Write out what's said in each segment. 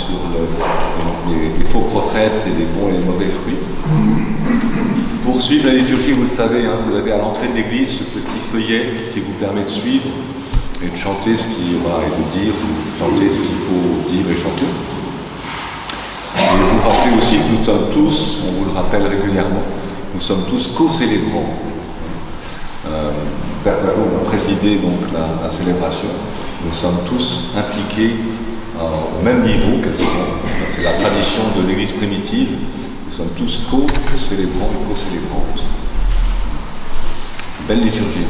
sur les faux prophètes et les bons et les mauvais fruits. Pour suivre la liturgie, vous le savez, hein, vous avez à l'entrée de l'église ce petit feuillet qui vous permet de suivre et de chanter ce qu'il y aura et de dire, ou chanter ce qu'il faut dire et chanter. Et vous rappelez aussi que nous sommes tous, on vous le rappelle régulièrement, nous sommes tous co-célébrants. Père Pavot va présider donc la célébration. Nous sommes tous impliqués au même niveau, quasiment. C'est la tradition de l'Église primitive. Nous sommes tous co-célébrants et co-célébrantes. Belle liturgie.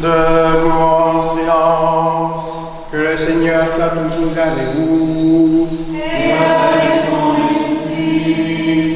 Debout en silence. Que le Seigneur soit toujours avec vous. Et avec ton esprit.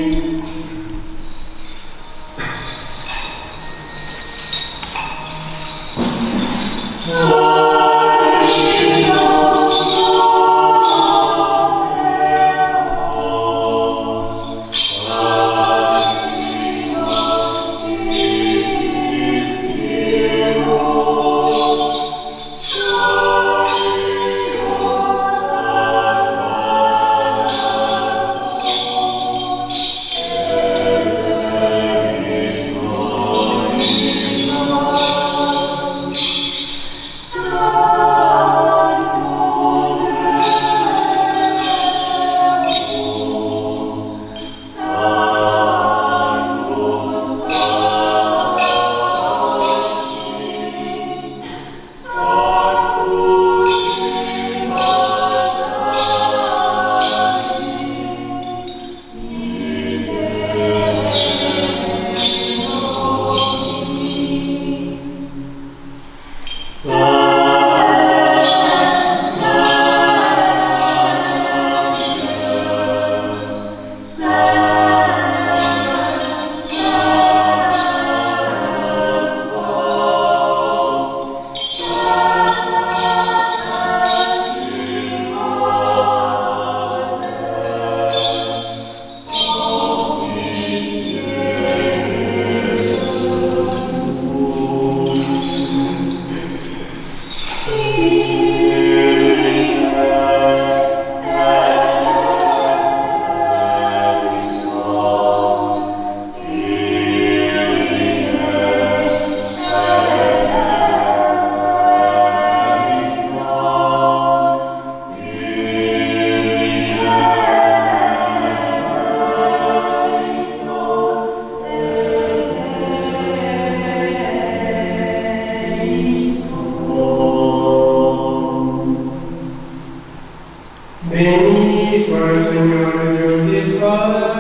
Béni soit le Seigneur, le Dieu d'Israël.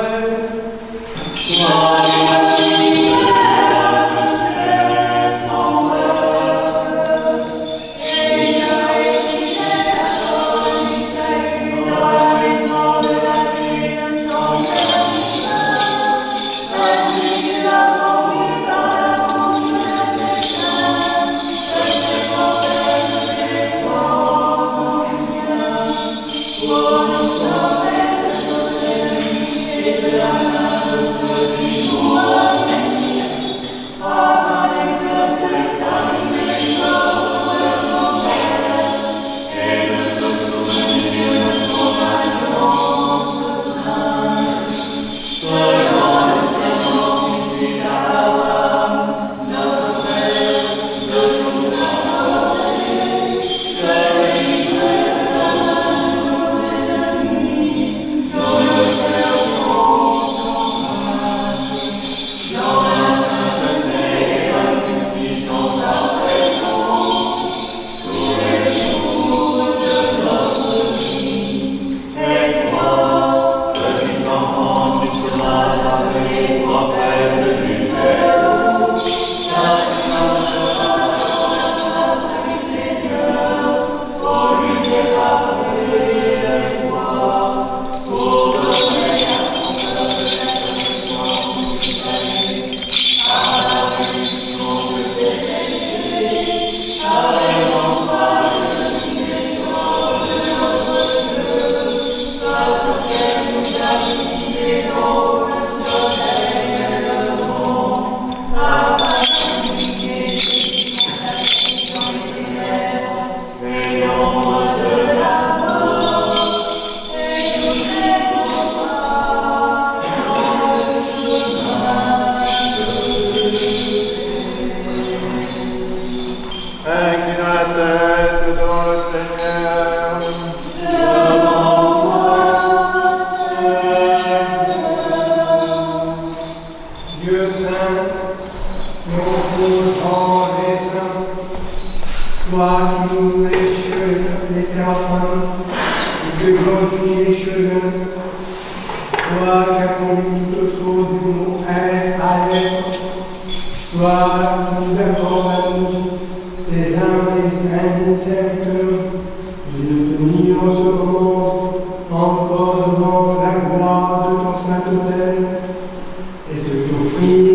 t'offrir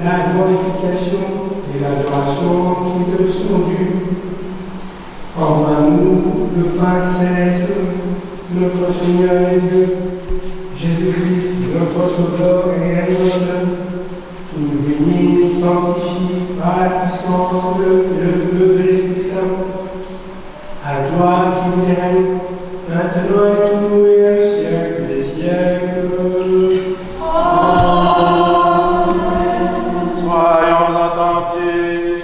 la glorification et l'adoration qui te sont dues. Envoie-nous le Père céleste, notre Seigneur et Dieu, Jésus-Christ, notre Sauveur et Rédempteur, qui nous bénit, sanctifie par la puissance le feu de l'Esprit Saint. À toi qui règne, maintenant et toujours et au siècle des siècles. Soyons attentifs.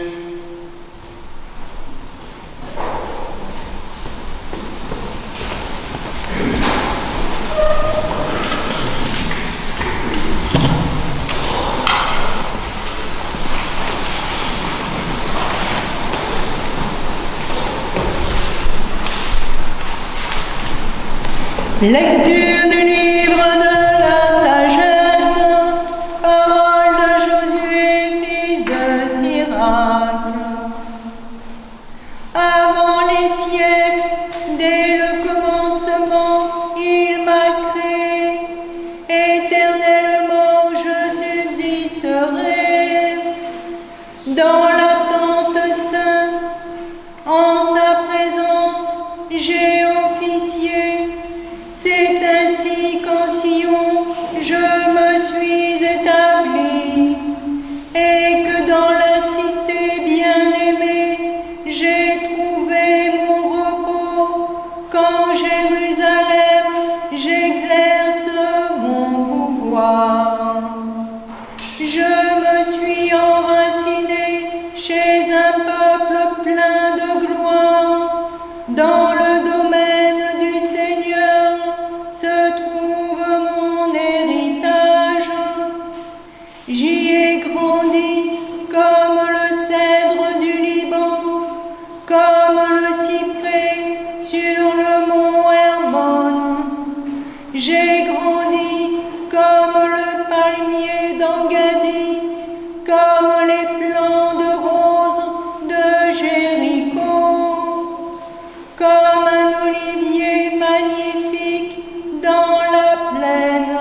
Lecture du livre de la sagesse, parole de Josué, fils de Sirac. Avant les siècles, dès le commencement, il m'a créé. Éternellement, je subsisterai. Dans l'attente sainte, en sa présence, j'ai officié. C'est ainsi qu'en Sion, je me suis établi, et que dans la cité bien-aimée, j'ai trouvé mon repos. Qu'en Jérusalem, j'exerce mon pouvoir. Je me suis enraciné chez un peuple plein de gloire. Dans le domaine du Seigneur se trouve mon héritage. J'y ai grandi comme le cèdre du Liban, comme le cyprès sur le mont Hermon. J'ai grandi comme le palmier d'Engadi, comme les plants de roses de Jéricho, comme un olivier magnifique dans la plaine.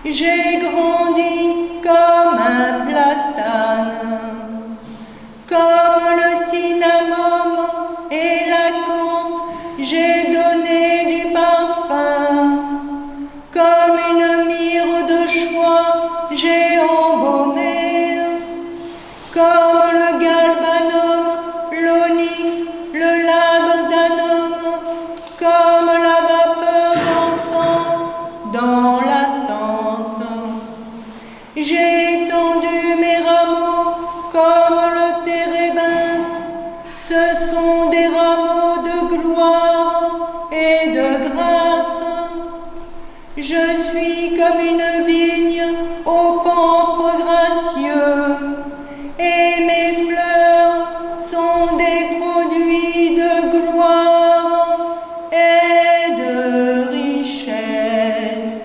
J'ai grandi comme un platane, comme le cinnamome et la menthe, j'ai donné du parfum. Comme une myrrhe de choix, j'ai embaumé. Comme le galbanum, l'onyx, le labdanum, comme la vapeur d'encens dans la tente. J'ai étendu mes rameaux comme le térébinthe. Ce sont des rameaux de gloire et de grâce. Je suis comme une vigne au pampre gracieux, et mes fleurs sont des produits de gloire et de richesse.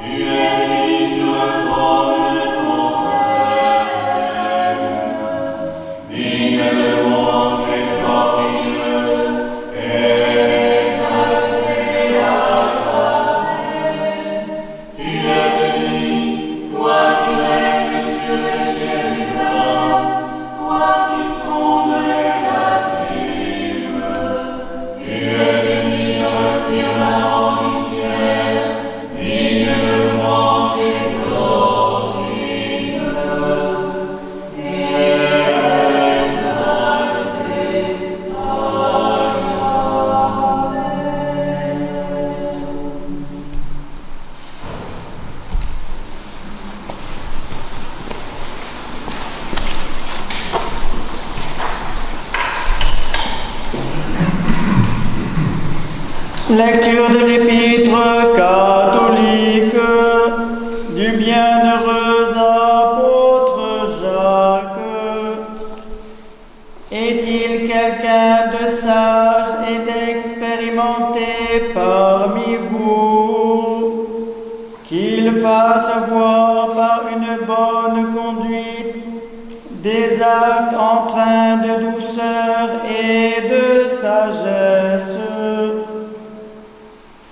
Tu es sur le trône de ton peuple. Lecture de l'épître catholique du bienheureux apôtre Jacques. Est-il quelqu'un de sage et d'expérimenté parmi vous, qu'il fasse voir par une bonne conduite des actes empreints de douceur et de sagesse?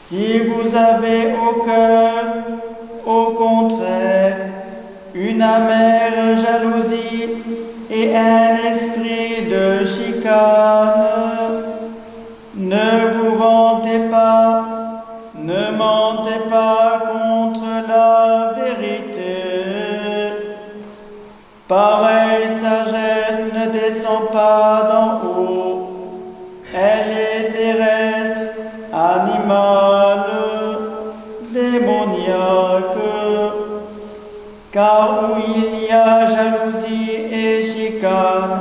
Si vous avez au cœur, au contraire, une amère jalousie et un esprit de chicane, ne vous vantez pas, ne mentez pas contre la vérité. Pareille sagesse ne descend pas d'en haut, elle est terrestre, animale, démoniaque, car où il y a jalousie et chicane,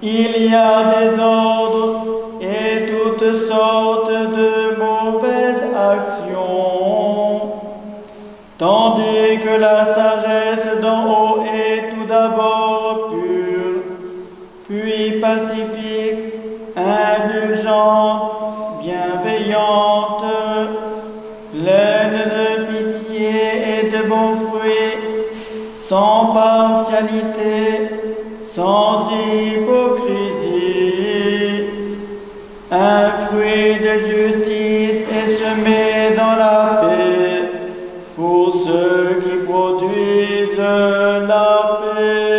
il y a désordre et toutes sortes de mauvaises actions, tandis que la sagesse d'en haut est tout d'abord pure, puis pacifique, indulgente, bienveillante, pleine de pitié et de bons fruits, sans partialité, sans hypocrisie. Un fruit de justice est semé dans la paix pour ceux qui produisent la paix.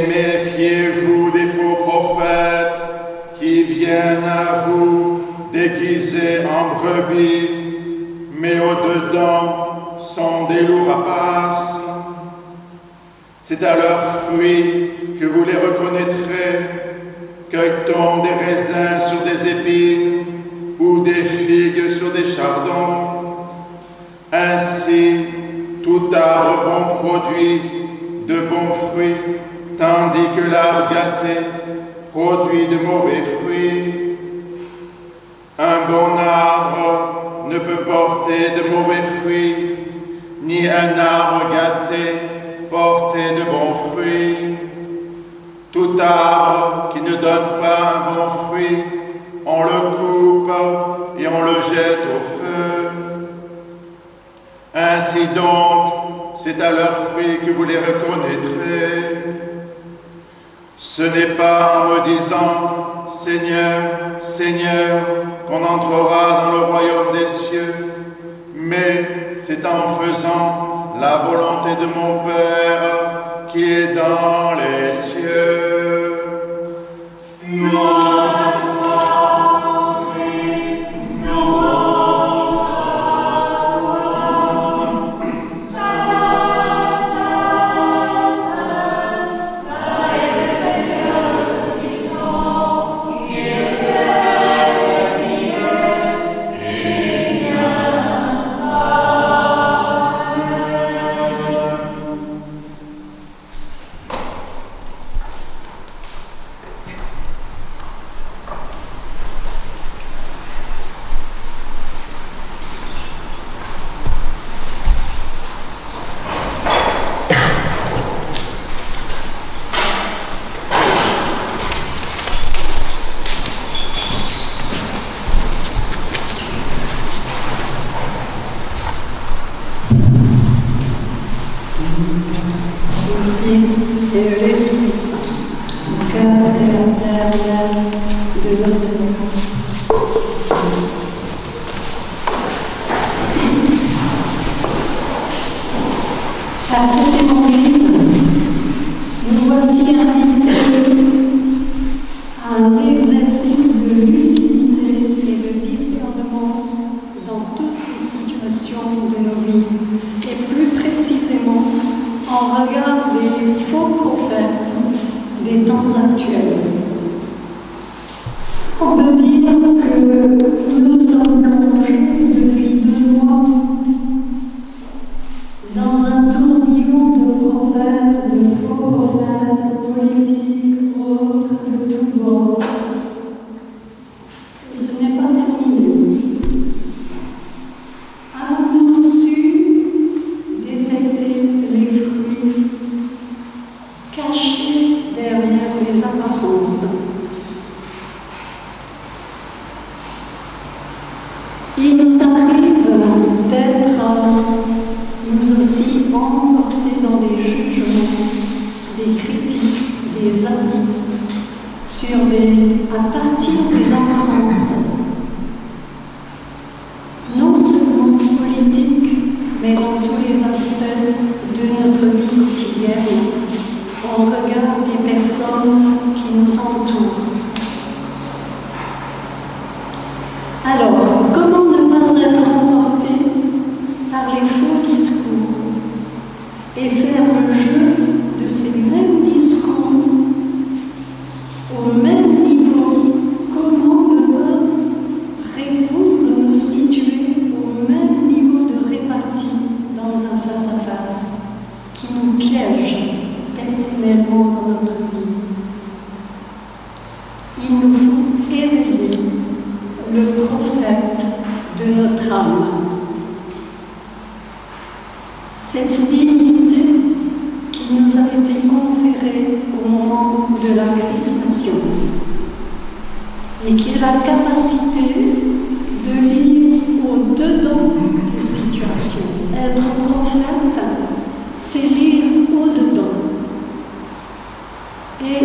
Méfiez-vous des faux prophètes qui viennent à vous déguisés en brebis, mais au-dedans sont des loups rapaces. C'est à leurs fruits que vous les reconnaîtrez. Cueille-t-on des raisins sur des épines ou des figues sur des chardons? Ainsi, tout arbre bon produit de bons fruits, tandis que l'arbre gâté produit de mauvais fruits. Un bon arbre ne peut porter de mauvais fruits, ni un arbre gâté porter de bons fruits. Tout arbre qui ne donne pas un bon fruit, on le coupe et on le jette au feu. Ainsi donc, c'est à leurs fruits que vous les reconnaîtrez. Ce n'est pas en me disant « Seigneur, Seigneur » qu'on entrera dans le royaume des cieux, mais c'est en faisant la volonté de mon Père qui est dans les cieux. Et l'Esprit Saint, au cœur de la terre même, de notre tous. À cet évangile, nous voici invités à un exercice de lucidité et de discernement dans toutes les situations de nos vies, et plus précisément en regard des faux prophètes des temps actuels. On peut dire que nous sommes plongés depuis 2 mois dans un tourbillon de prophètes, de faux prophètes, politiques, autres, de tous bords. Et ce n'est pas terminé. Avons-nous su détecter les fruits cachés derrière les apparences? Il nous arrive d'être nous aussi emportés dans des jugements, des critiques, des avis à partir des apparences, non seulement politiques, mais dans tous les aspects de notre vie quotidienne, en regard des personnes qui nous entourent. Alors, comment ne pas être emporté par les faux discours et faire le jeu de ces mêmes discours au même niveau? Comment ne pas répondre, nous situer au même niveau de répartie dans un face-à-face qui nous piège personnellement dans notre vie? Il nous faut éveiller le prophète de notre âme. Cette dignité qui nous a été conférée au moment de la crispation et qui est la capacité de lire au-dedans des situations. Être prophète, c'est lire au-dedans. Et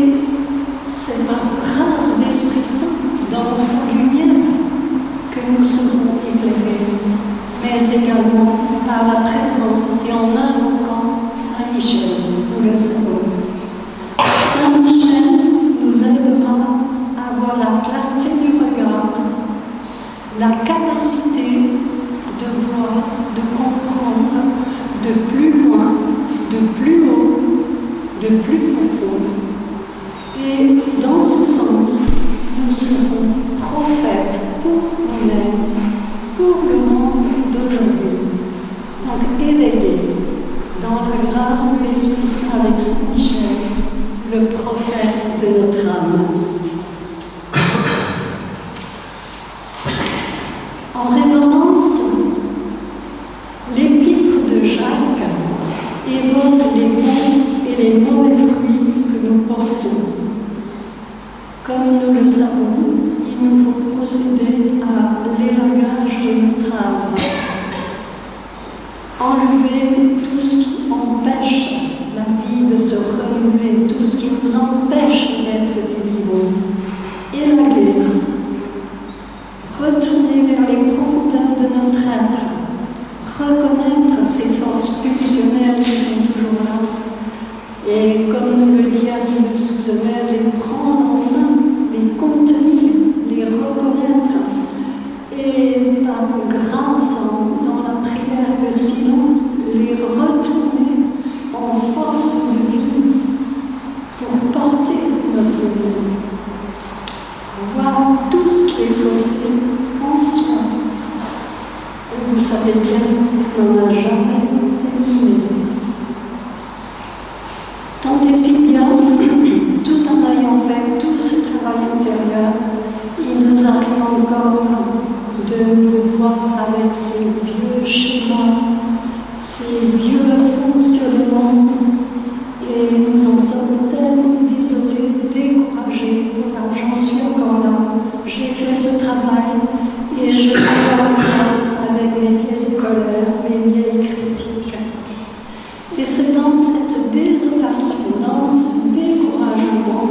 c'est par grâce d'Esprit Saint, dans sa lumière, que nous serons éclairés, mais également par la présence et en invoquant Saint Michel, nous le savons. Saint Michel nous aidera à avoir la clarté du regard, la capacité de voir, de comprendre de plus loin, de plus haut, de plus profond. Et dans ce sens, nous serons prophètes pour nous-mêmes, pour le monde d'aujourd'hui. Donc éveillés dans la grâce de l'Esprit Saint avec Saint Michel, le prophète de notre âme. Comme nous le savons, il nous faut procéder à l'élagage de notre âme. Enlever tout ce qui empêche la vie de se renouveler, tout ce qui nous empêche d'être des vivants. Élaguer, retourner vers les profondeurs de notre être, reconnaître ces forces pulsionnelles qui sont toujours là, et comme nous le dit Annie de Souzemer, les prendre en main, les contenir, les reconnaître, et par grâce, dans la prière et le silence, les retourner en force de vie pour porter notre vie. Voir tout ce qui est possible en soi. Et vous savez bien qu'on n'a jamais terminé. Tant et si bien, tout en ayant fait tout ce travail intérieur, il nous arrive encore de nous voir avec ces vieux schémas, ces vieux fonctionnements, et nous en sommes tellement désolés, découragés. Voilà, j'en suis encore là. J'ai fait ce travail et je vais encore avec mes vieilles colères, mes vieilles critiques. Et c'est dans cette désolation, dans ce découragement,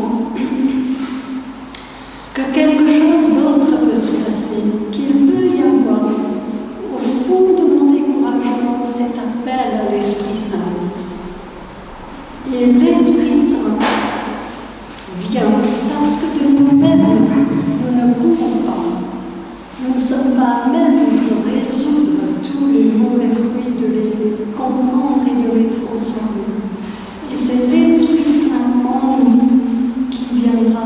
que quelque chose d'autre peut se passer, qu'il peut y avoir au fond de mon découragement cet appel à l'Esprit Saint. Et l'Esprit Saint vient parce que de nous-mêmes, nous ne pouvons pas. Nous ne sommes pas à même de résoudre tous les mauvais fruits, de les comprendre et de les transformer. Et c'est l'Esprit Saint en nous qui viendra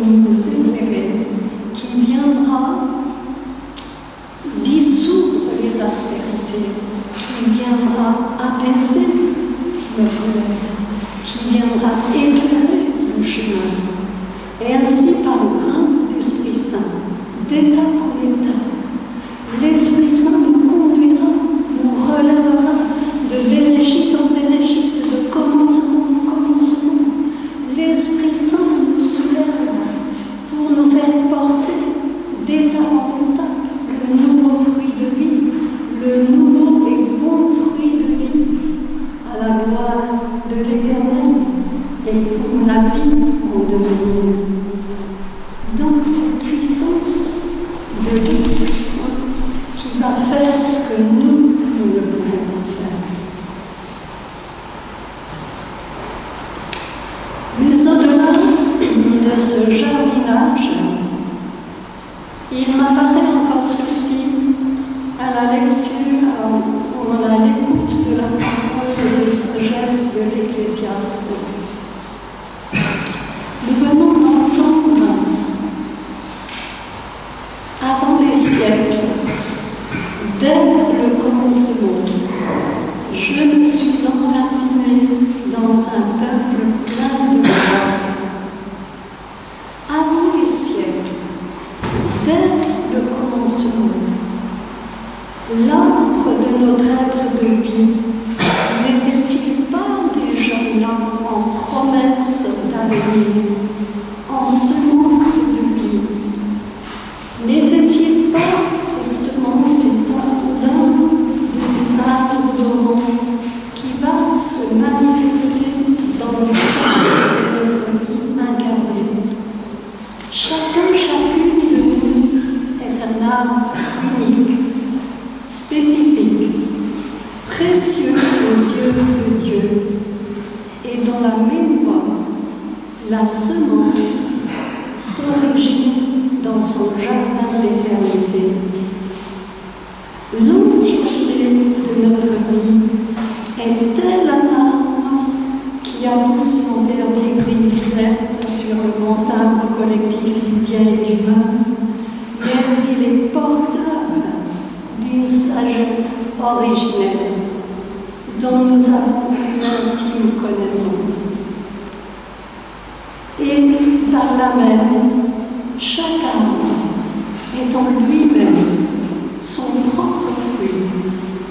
nous éclairer, qui viendra dissoudre les aspérités, qui viendra apaiser nos colères, qui viendra éclairer le chemin. Et ainsi, par grâce d'Esprit Saint, d'étape en étape, l'Esprit Saint nous conduira, nous relèvera de béréchite en béréchite, de commencement en commencement. L'Esprit Saint nous soulève pour nous faire porter d'étape en étape le nouveau fruit de vie, le nouveau et bon fruit de vie, à la gloire de l'Éternel et pour la vie en devenir. Donc cette puissance de l'Esprit Saint qui va faire ce que nous ne pouvons pas faire. Mais au-delà de ce jardinage, il m'apparaît encore ceci à la lecture, ou à l'écoute de la parole de sagesse de l'Ecclésiaste. Nous venons d'entendre, avant les siècles, dès le commencement, je me suis enracinée dans un peuple plein de joie. Avant les siècles, dès le commencement, l'arbre de notre être de vie n'était-il pas déjà là en promesse d'avenir, en semence de vie? N'était-il pas cette semence l'un de ces arbres dorants qui va se manifester dans le cadre de notre vie incarnée? Chacune de nous est un arbre unique, spécifique, précieux aux yeux de Dieu, et dont la mémoire, la semence, s'origine dans son jardin d'éternité. L'entièreté de notre vie est telle un arbre qui a poussé en terre d'exil, certes, sur le grand arbre collectif du bien et du mal, mais il est porteur d'une sagesse originelle dont nous avons une intime connaissance. Et par là même, chaque arbre est en lui-même son propre fruit,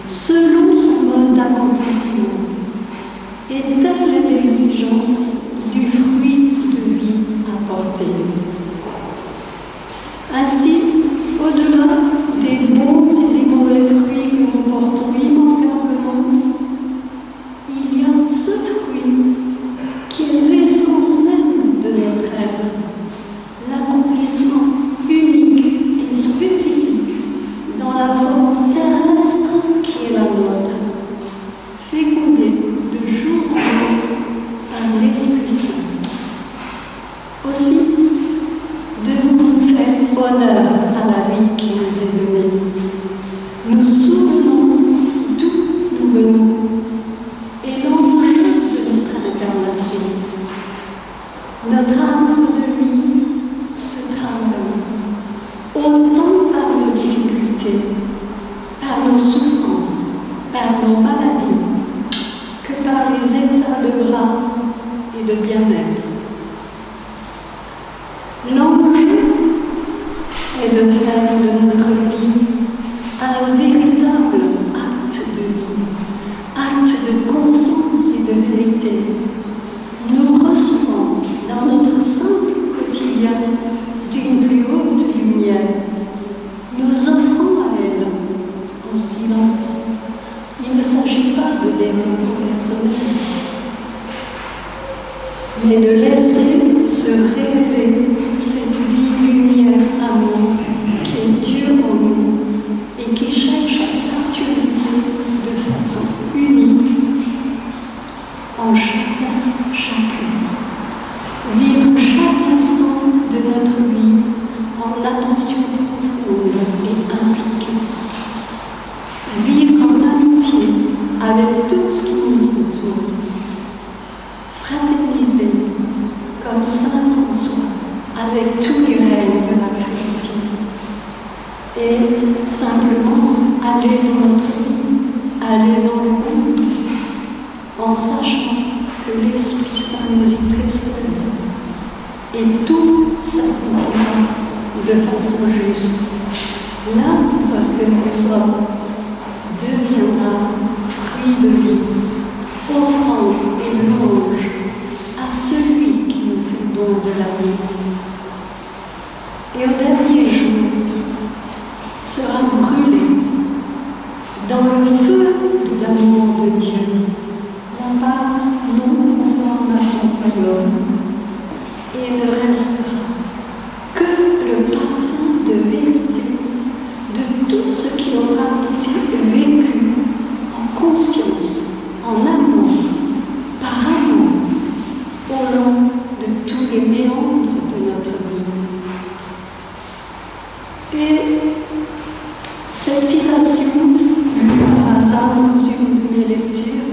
selon son mode d'accomplissement. Et telle est l'exigence du fruit de vie apporté. Ainsi, au-delà des bons et des mauvais fruits que nous portons immanquablement, il y a ce fruit qui est l'essence même de notre être, l'accomplissement unique et spécifique dans la forme terrestre qui est la nôtre, fécondée de jour en jour par l'Esprit Saint. Aussi, devons-nous faire honneur à la vie qui nous est donnée. Nous souvenons d'où nous venons et l'enjeu de notre incarnation. Notre arbre de vie se travaille autant par nos difficultés, par nos souffrances, par nos maladies, que par les états de grâce et de bien-être. L'enjeu est de faire de notre vie un véritable acte de vie, acte de conscience et de vérité. Nous recevons dans notre simple quotidien d'une plus haute lumière. Nous offrons à elle en silence. Il ne s'agit pas de développement personnel, mais de laisser se révéler cette vie, lumière, amour qui est Dieu en nous et qui cherche à s'actualiser de façon unique en chacune. Vivre chaque instant de notre vie en attention profonde et impliquée. Vivre en amitié avec tout ce qui nous entoure. Fraterniser comme Saint François avec tous les règnes de la création. Et simplement aller dans notre vie, aller dans le monde, en sachant que l'Esprit Saint nous y précède et tout s'accomplira de façon juste. L'arbre que nous sommes deviendra fruit de vie, offrande et louange à celui qui nous fait don de la vie. Et au dernier jour sera brûlé dans le feu de l'amour de Dieu la part non conforme à son royaume, et ne restera que le parfum de vérité de tout ce qui aura été vécu en conscience, en amour, par amour, au long de tous les méandres de notre vie. Et cette citation, lue par hasard dans une de mes lectures,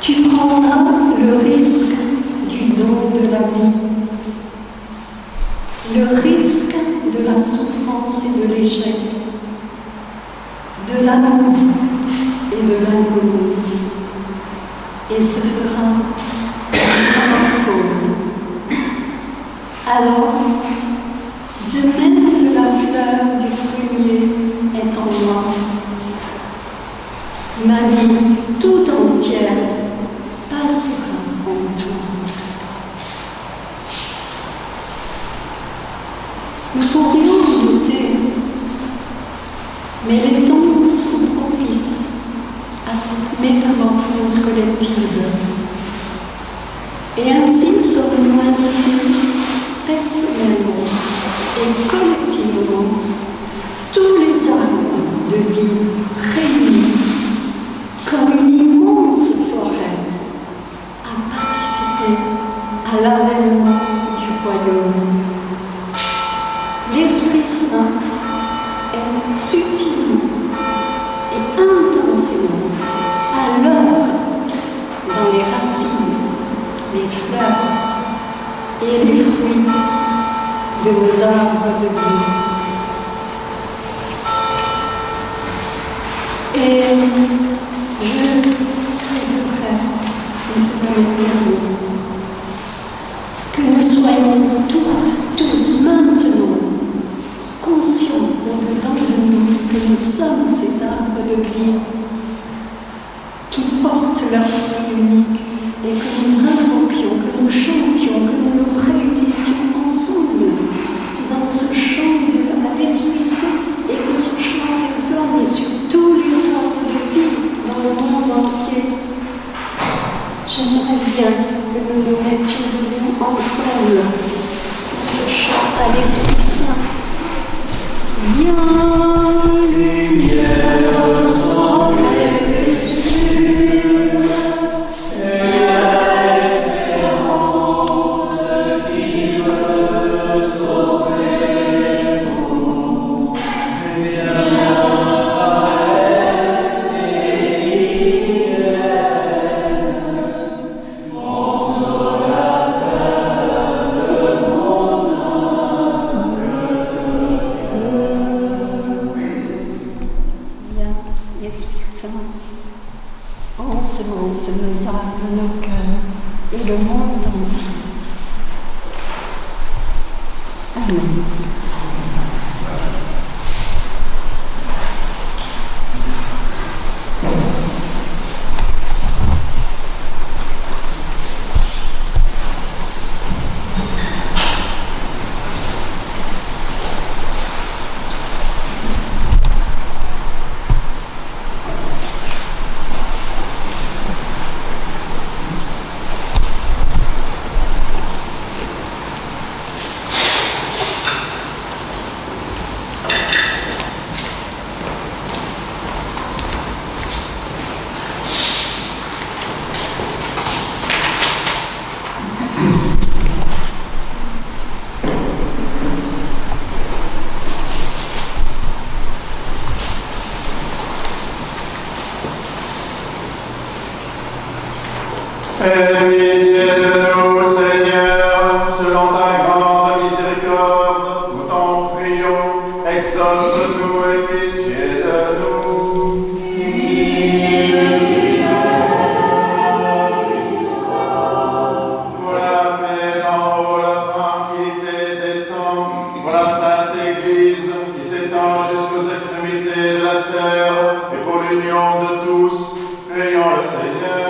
tu prendras le risque du don de la vie, le risque de la souffrance et de l'échec, de l'amour et de l'inconnu, et se fera métamorphose. Alors, de même que la fleur du prunier est en moi, ma vie tout entière passera en toi. Nous pourrions en douter, mais les temps sont propices à cette métamorphose collective. Et ainsi serons-nous invités personnellement et collectivement tous les arbres de vie réunis comme une immense forêt à participer à l'avènement du royaume. L'Esprit Saint est subtilement et intensément à l'œuvre dans les racines, les fleurs et les fruits de nos arbres de vie. Et je souhaiterais, si cela m'est permis, que nous soyons toutes, tous maintenant conscients au-dedans de nous que nous sommes ces arbres de vie qui portent leur fruit unique et que nous invoquions, que nous chantions, que nous nous réunissions ensemble pour ce chant à l'Esprit Saint. Viens, lumière sans crépuscule, et l'espérance qui veut sauver tout. Viens, ensemence nos âmes, nos cœurs et le monde entier. Amen. Pitié de nous, Seigneur, selon ta grande miséricorde, nous t'en prions, exauce-nous et pitié de nous. Pour la paix d'en haut, la tranquillité des temps, pour la sainte Église qui s'étend jusqu'aux extrémités de la terre, et pour l'union de tous, prions le Seigneur.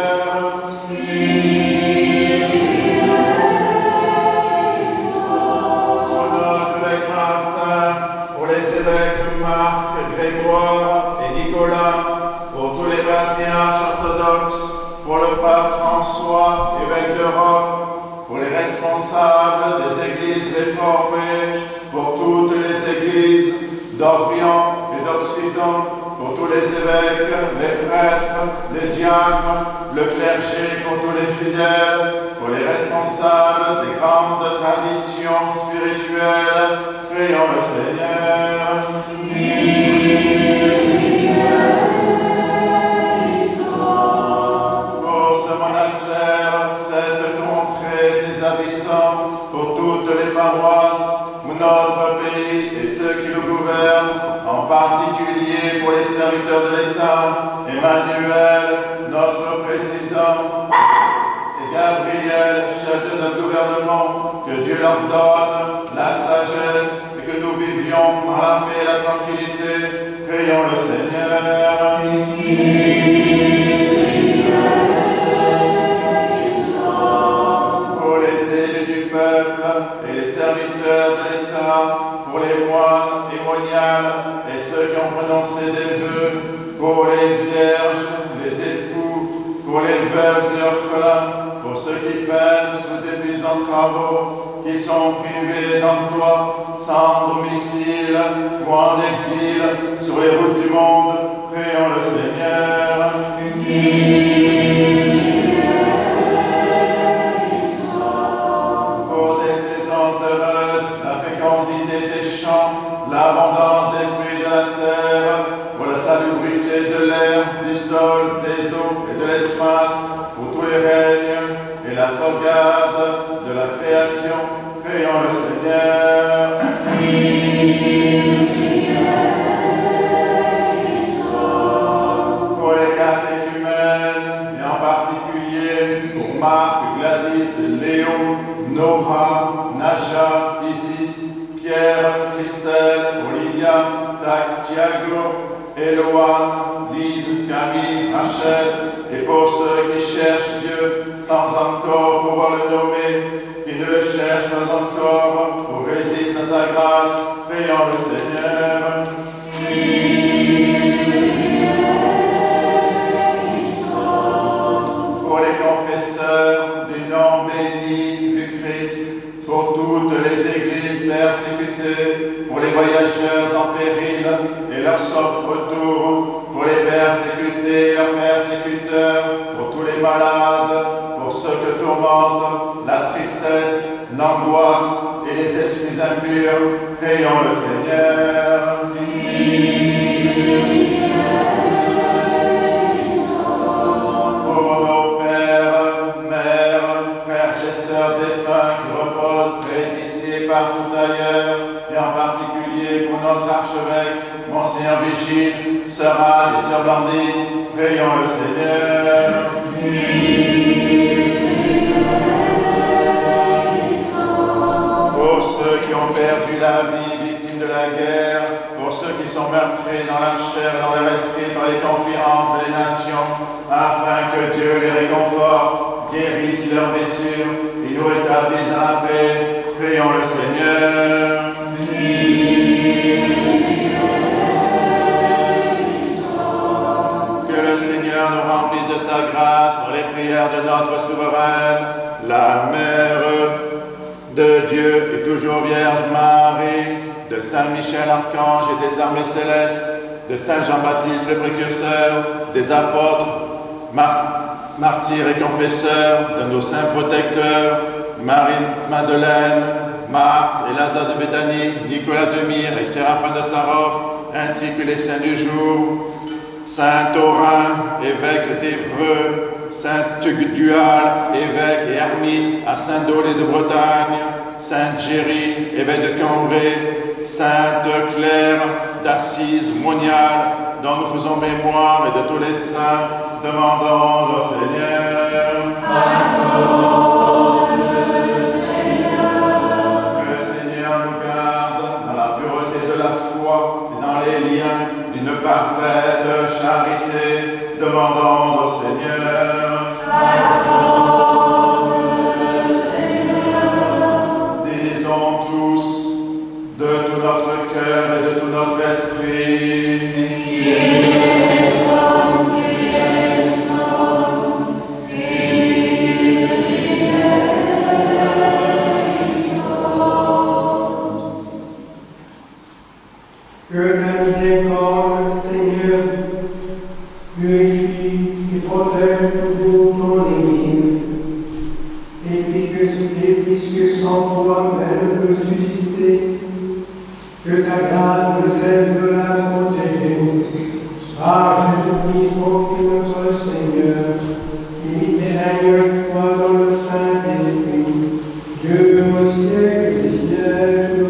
Pour les évêques Marc, Grégoire et Nicolas, pour tous les patriarches orthodoxes, pour le pape François, évêque de Rome, pour les responsables des églises réformées, pour toutes les églises d'Orient et d'Occident, pour tous les évêques, les prêtres, les diacres, le clergé, pour tous les fidèles, pour les responsables des grandes traditions spirituelles, prions le Seigneur. Pour ce monastère, cette contrée, ses habitants, pour toutes les paroisses, pour notre pays et ceux qui le gouvernent, en particulier pour les serviteurs de l'État, Emmanuel, notre président, et Gabriel, chef de notre gouvernement, que Dieu leur donne la sagesse et que nous vivions dans la paix et la tranquillité. Prions le Seigneur. Pour les élus du peuple et les serviteurs de l'État, pour les moines et moniales et ceux qui ont prononcé des vœux, pour les vierges, les époux, pour les veuves et orphelins, pour ceux qui peinent sous d'épuisants travaux, qui sont privés d'emploi, sans domicile ou en exil sur les routes du monde, prions le Seigneur. Pour des saisons heureuses, la fécondité des champs, l'abondance des fruits de la terre, pour la salubrité de l'air, du sol, des eaux et de l'espace, pour tous les règnes et la sauvegarde de la création, prions le Seigneur. Pour les catéchumènes, et en particulier pour Marc, Gladys, Léo, Nora, Naja, Isis, Pierre, Christelle, Olivia, Thiago, Eloane, Lise, Camille, Rachel, et pour ceux qui cherchent Dieu sans encore pouvoir le nommer, qui ne le cherchent pas encore, ou résistent à sa grâce, prions le Seigneur. Pour les confesseurs du nom béni du Christ, sauf retour, pour les persécutés, leurs persécuteurs, pour tous les malades, pour ceux que tourmentent la tristesse, l'angoisse et les esprits impurs, prions le Seigneur. Pour nos pères, mères, frères et sœurs défunts qui reposent près d'ici et partout ailleurs, et en particulier pour notre archevêque, Monseigneur Vigile, Sœur Anne et Sœur Blandine, prions le Seigneur. Pour ceux qui ont perdu la vie, victimes de la guerre, pour ceux qui sont meurtris dans leur chair et dans leur esprit par les conflits entre les nations, afin que Dieu les réconforte, guérisse leurs blessures et nous rétablisse dans la paix, prions le Seigneur. Que le Seigneur nous remplisse de sa grâce par les prières de notre souveraine, la Mère de Dieu et toujours Vierge Marie, de Saint Michel Archange et des armées célestes, de Saint Jean-Baptiste le précurseur, des apôtres, martyrs et confesseurs, de nos saints protecteurs, Marie-Madeleine, Marthe et Lazare de Béthanie, Nicolas de Myre et Séraphin de Sarov, ainsi que les saints du jour, Saint Taurin, évêque d'Évreux, Saint Tugdual, évêque et ermite à Saint-Dolé de Bretagne, Saint Géry, évêque de Cambrai, Sainte Claire d'Assise, moniale, dont nous faisons mémoire, et de tous les saints, demandons au Seigneur. Pardonne, Seigneur. Que le Seigneur nous garde dans la pureté de la foi et dans les liens d'une parfaite charité, demandons au Seigneur. Pardonne, Seigneur. Disons tous de tout notre cœur et de tout notre esprit. Que la miséricorde, Seigneur, purifie et protège toujours ton Église, et puisque sans toi elle ne peut subsister, que ta grâce nous aide de la protéger. Par Jésus-Christ, ton Fils notre Seigneur, imite et règne avec toi dans le Saint-Esprit, Dieu au siècle des siècles.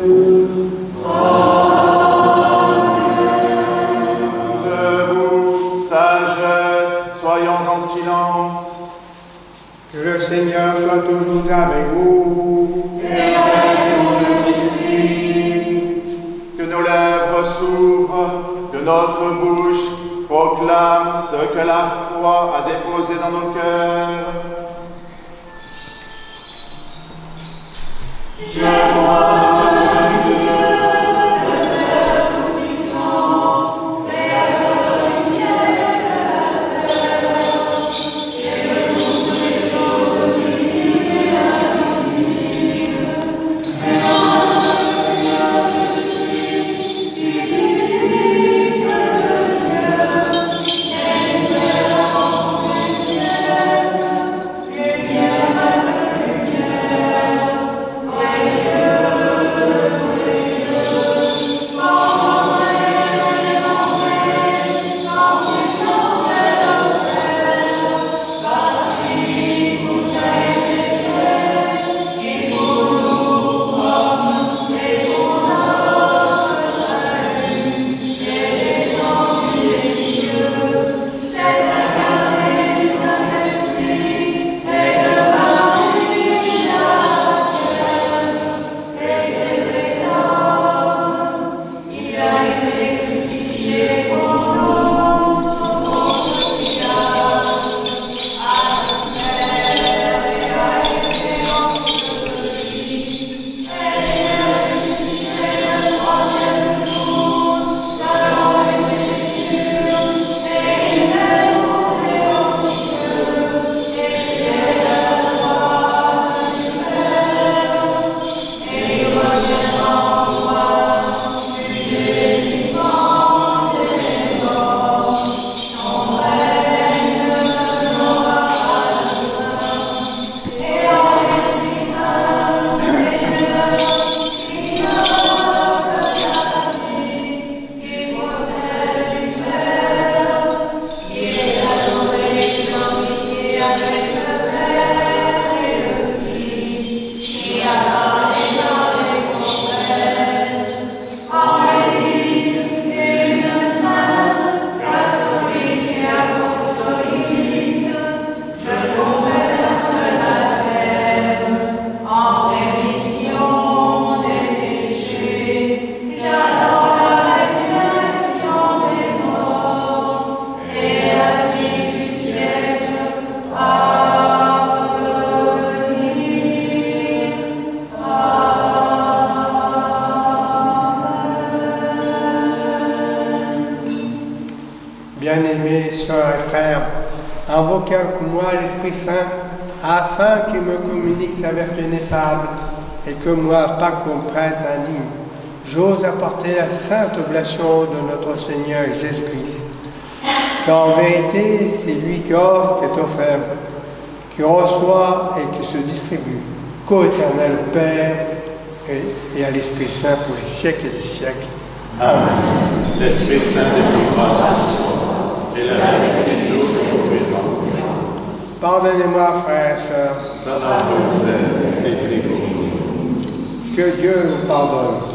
Que le Seigneur soit toujours avec vous. Et avec nous aussi. Que nos lèvres s'ouvrent, que notre bouche proclame ce que la foi a déposé dans nos cœurs. Je crois en Dieu, le Père Tout-Puissant, Père du ciel et de la terre, et de toutes les choses visibles et invisibles, et en notre Seigneur Jésus-Christ, Fils unique de Dieu, éclairant les cieux, lumière avec lumière, invoqué avec moi l'Esprit Saint, afin qu'il me communique sa vertu ineffable, et que moi, pas comme prêtre indigne, j'ose apporter la sainte oblation de notre Seigneur Jésus-Christ. Car en vérité, c'est lui qui offre, qui est offert, qui reçoit et qui se distribue, qu'au éternel Père et à l'Esprit Saint pour les siècles et des siècles. Amen. L'Esprit Saint est grâce et la vertu de nous Pardonnez-moi, frères et sœurs. pardonne-nous et prie pour nous. Que Dieu nous pardonne.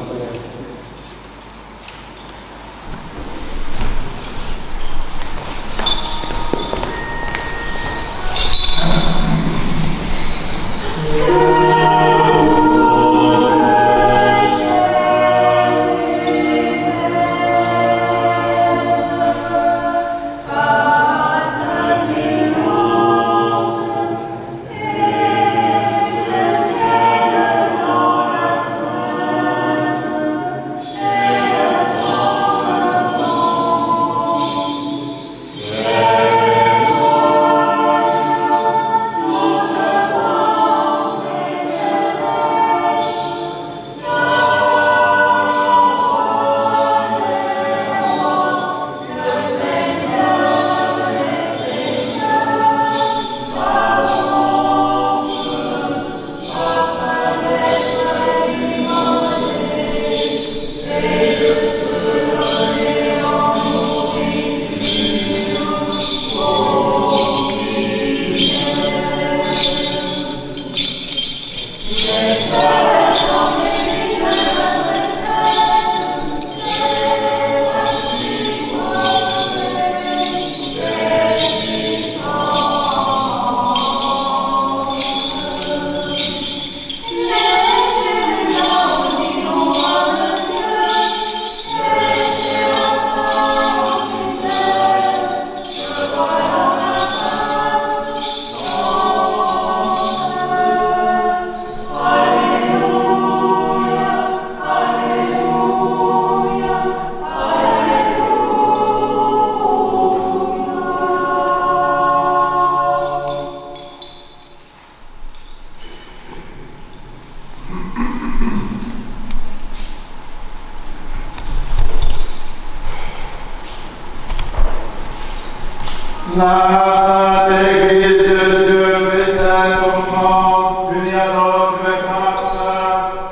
La Sainte Église de Dieu fait cette offrande, unie à notre Martin,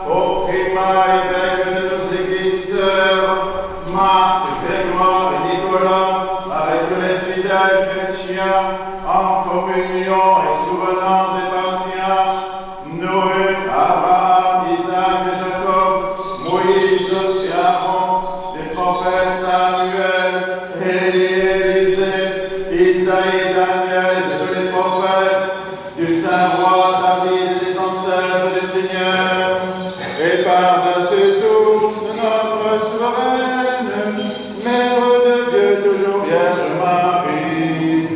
au primat évêque de nos églises sœurs, Marc, Grégoire et Nicolas, avec tous les fidèles chrétiens, en communion et souvenance des patriarches, Noé, Abraham, Isaac et Jacob, Moïse et Aaron, les prophètes Samuel, Élie, Isaïe, Daniel, de tous les prophètes, du saint roi David et des ancêtres du Seigneur, et par-dessus tout, de notre souveraine, Mère de Dieu, toujours Vierge Marie.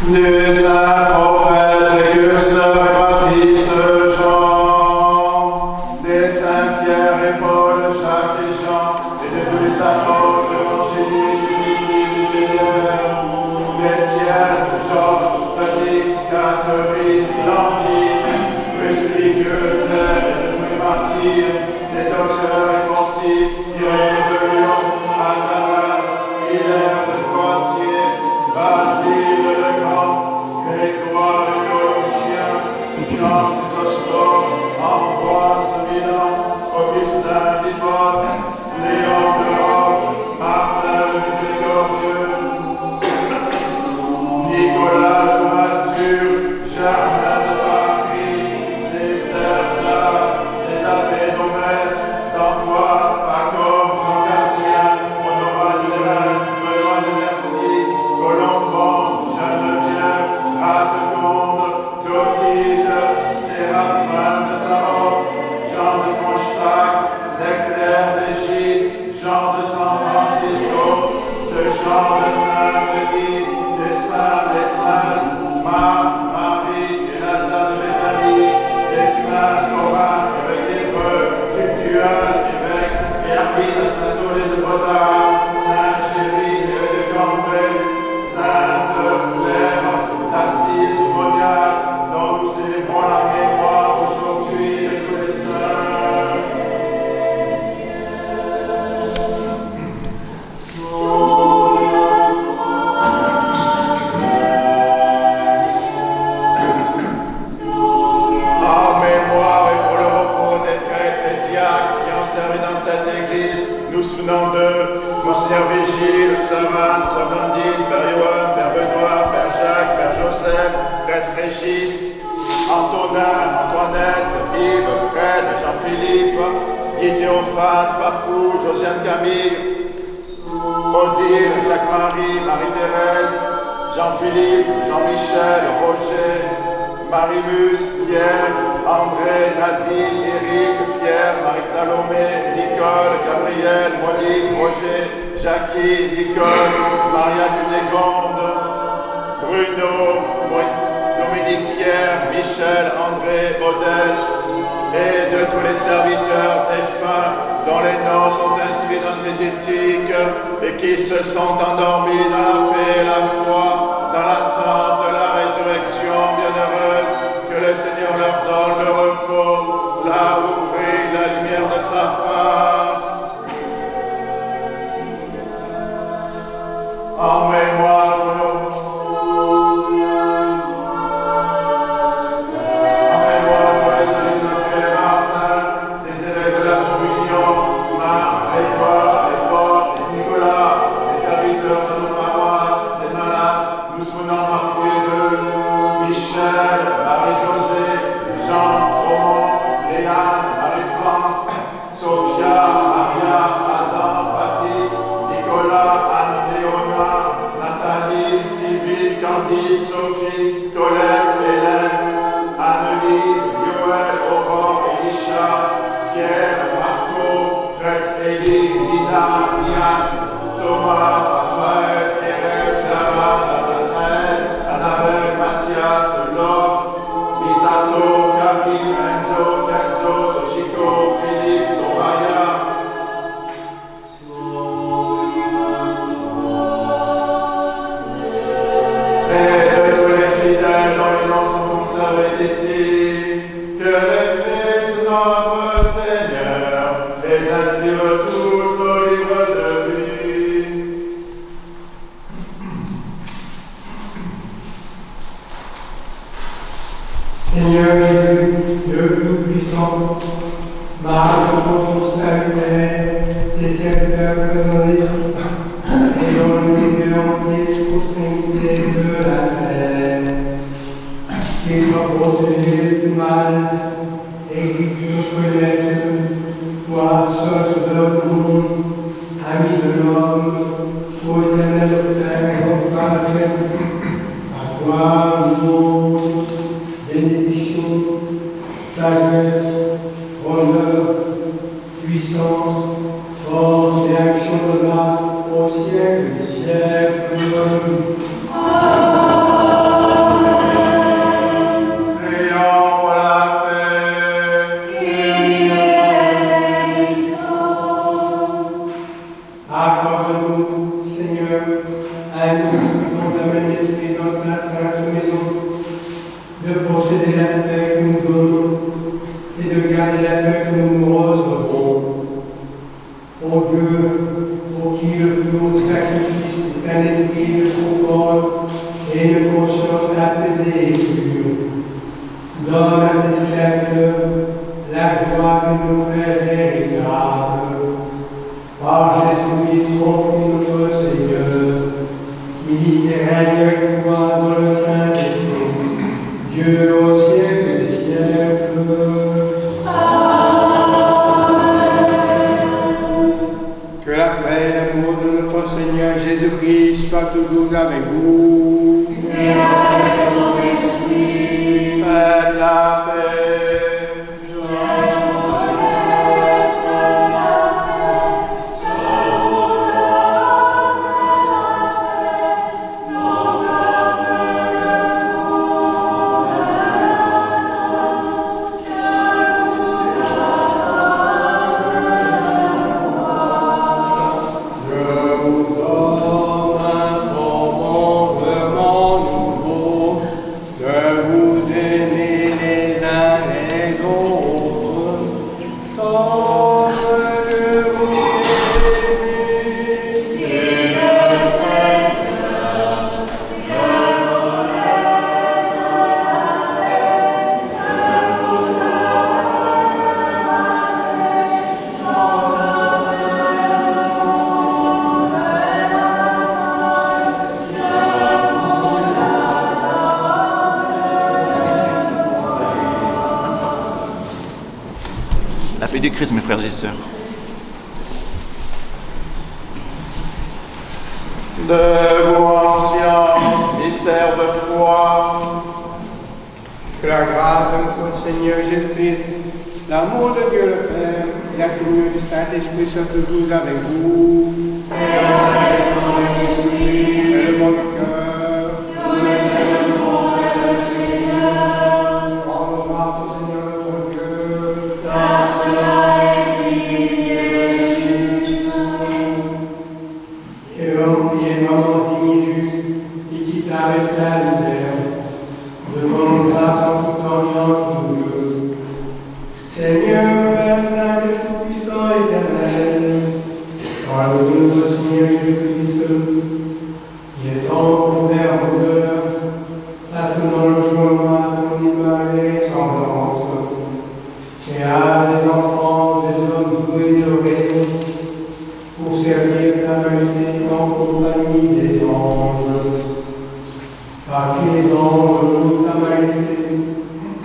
Du saint prophète et curseur et baptiste Jean, des saints Pierre et Paul, Jacques et Jean, et de tous les apôtres, évangélistes et disciples du Seigneur, d'Étienne, Georges, Félix, Catherine, Landine, Rustique, Luther et de tous les martyrs, des docteurs et pontifes, Irénée de Lyon, Athanas, Hilaire de Jean Chrysostome, Ambroise de Milan, Augustin d'Hippone, Léon de Rome, Martin le Miséricordieux, Nicolas de Mature, Germain de Paris, Césaire d'Arc, les abbés Nomènes, d'Antoine, Pacôme, Jean Cassien, Honorat de Reims, Benoît de Mercy, Colombon, Geneviève, Radegonde, Clotilde, Séraphin de Sarov, Jean de Constac, Nectaire d'Égypte, Jean de San Francisco, de Jean de Saint-Denis, des saints, Marie et Lazare de Béthanie, des saints Thomas, évêque d'Hébreu, Cultuel, évêque et arbitre de Saint-Olé de Bretagne, Saint Géry, évêque de Cambrai, Sainte Claire d'Assise ou Monial, dont nous célébrons la mémoire aujourd'hui de tous les saints. Nous souvenons de Monseigneur Vigile, Sœur Anne, Sœur Blandine, Père Johan, Père Benoît, Père Jacques, Père Joseph, Prêtre Régis, Antonin, Antoinette, Yves, Fred, Jean-Philippe, Guy Théophane, Papou, Josiane Camille, Odile, Jacques-Marie, Marie-Thérèse, Jean-Philippe, Jean-Michel, Roger, Marimus, Pierre, André, Nadine, Éric, Pierre, Marie-Salomé, Nicole, Gabriel, Monique, Roger, Jackie, Nicole, Maria Cunégonde, Bruno, Dominique Pierre, Michel, André, Odette, et de tous les serviteurs défunts dont les noms sont inscrits dans ces diptyques et qui se sont endormis dans la paix et la foi, dans l'attente de la résurrection bienheureuse, que le Seigneur leur donne le repos, là où brille la lumière de sa face. En mémoire de nos Sophie, Colette, Hélène, Annelise, Yoël, Aurore, Elisha, Pierre, Marco, Prêtre Élie, Nina, Niat, Thomas, Raphaël, Eric, Clara, Nathanaël, Annabelle, Mathias, Laure, Misato, Camille, Enzo, Kenzo, Toshiko, Philippe, Soraya. Ici, que le Christ notre Seigneur les inscrive tous au livre de vie. Seigneur Jésus, Dieu Tout-Puissant, marque de ton salutaire, des serviteurs présents ici, et dans l'unité entière prospérité de la terre. Qu'ils soient protégés du mal et qu'ils nous connaissent, toi, seul sauveur du monde, ami de l'homme, ô éternel Père, Père, à toi, amour, bénédiction, sagesse, honneur, puissance, force et action de grâce au siècle des siècles. donne à tes serviteurs la gloire de nos pères véritables. Par Jésus-Christ, ton Fils, notre Seigneur, qui vit et règne avec toi dans le Saint-Esprit, Dieu au siècle des siècles. Que la paix et l'amour de notre Seigneur Jésus-Christ soient toujours avec vous. Et avec ton esprit. Faites la paix. La paix du Christ, mes frères et sœurs. De vos anciens mystères de foi, Que la grâce de notre Seigneur Jésus-Christ, l'amour de Dieu le Père et la communion du Saint-Esprit soient toujours avec vous. Et le bon cœur. Rendons grâce au Seigneur notre Dieu. Et l'homme qui est mort, digne et juste, et qui t'a avec sa lumière, demande grâce en tout temps et en tout lieu. Seigneur, Père Saint et Tout-Puissant éternel, par le nom de notre Seigneur Jésus-Christ, qui est en vers hauteur, façonnant le jour de ton image et semblance, créa des enfants, des hommes doués de raison, pour servir ta majesté en compagnie des anges. Par qui les anges louent ta majesté,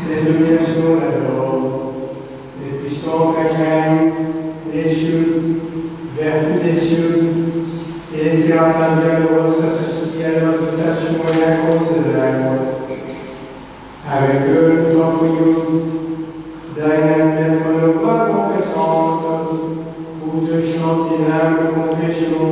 les dominations l'adorent, les puissants craignent les cieux, vertus des cieux, et les séraphins bienheureux s'associent à leur station et à cause de la loi. Avec eux, nous t'en prions, d'admettre nos voix confessantes, pour te chanter l'âme confession.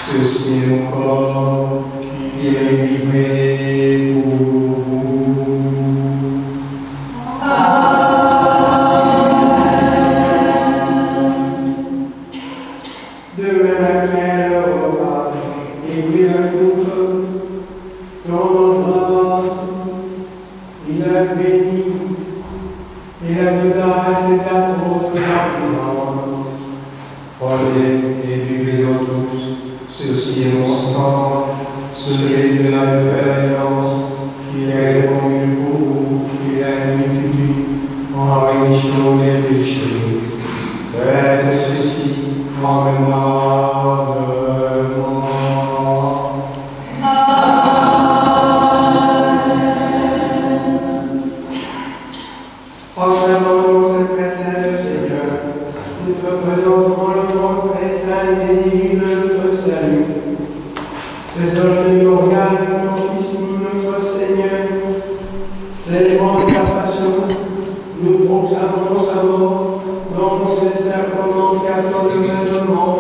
Ceci est mon corps qui est livré Dans nos grâces, il a béni, et la donna à ses apôtres l'argument. Prenez et buvez-en tous, ceci est mon sang, celui de la nouvelle alliance, qui est répandu pour vous, qui est multiplie en rémission des péchés. Faites ceci en mémoire de moi. Proclamons cette précède, Seigneur, nous te présentons le nom très saint et divin de notre salut. Faisons le organe de ton Fils, notre Seigneur, célébrant sa passion, nous proclamons sa mort dans ce sacrement qui a son événement.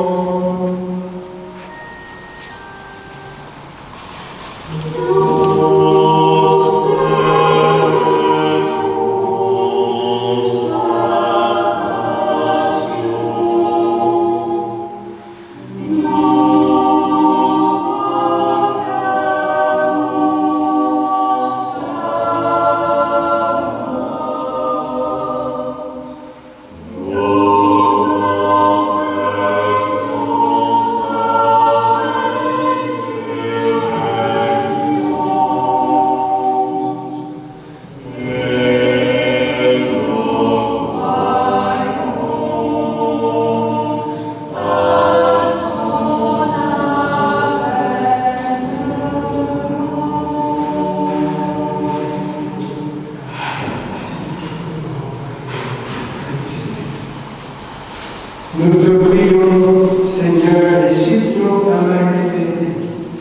Nous te prions, Seigneur, et supplions ta majesté,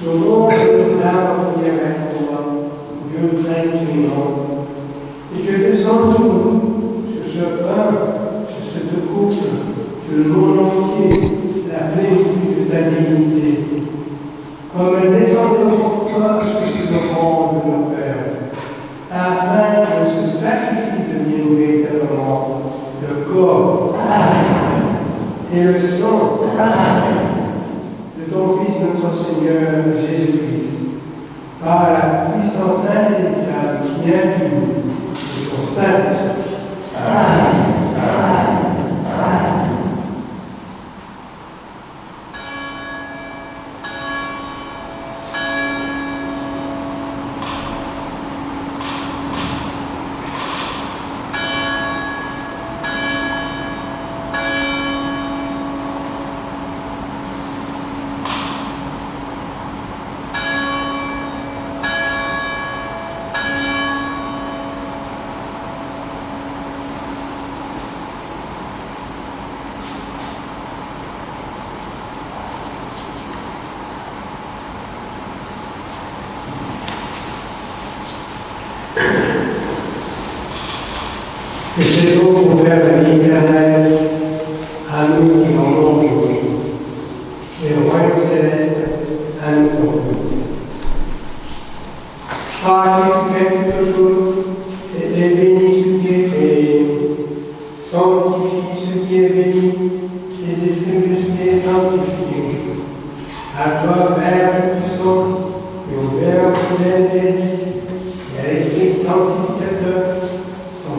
ton nom nous a envoyé vers toi, Dieu très clément, et que descends sur nous, sur ce pain, sur cette coupe, sur le monde entier, la plénitude de ta divinité, comme elle descendait autrefois sur le monde de nos pères, afin que ce sacrifice devienne véritablement le corps et le sang de ton Fils, notre Seigneur Jésus-Christ, par la puissance insaisissable qui infinit de ton Saint-Esprit. Amen. Et c'est donc pour faire la vie éternelle à nous qui vendons aujourd'hui, et le royaume céleste à nous aujourd'hui. Par qui tu fais toutes choses, et béni ce qui est créé, sanctifie ce qui est béni, et distribue ce qui est sanctifié. À toi, Père de puissance, et au Père fidèle bénédict, et à l'Esprit sanctificateur,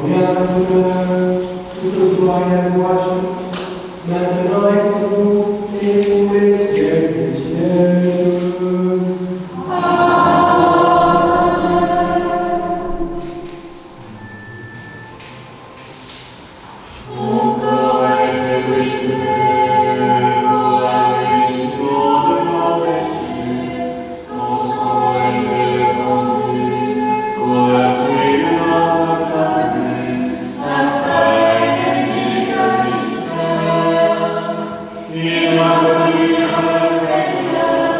bien tout honneur, toute gloire et adoration, maintenant et pour nous, et pour les siècles des siècles. Amen. Mon corps est brisé pour la rémission de nos péchés, ton sang est répandu pour la paix de notre salut. Il m'a connu comme Seigneur,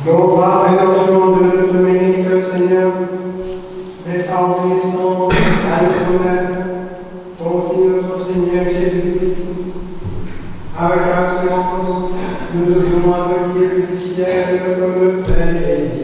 Non par rédemption de notre bénédicteur Seigneur, mais par obéissance à notre Mère, ton Fils notre Seigneur Jésus-Christ. Avec assurance, nous devons accueillir du ciel comme le Père dit.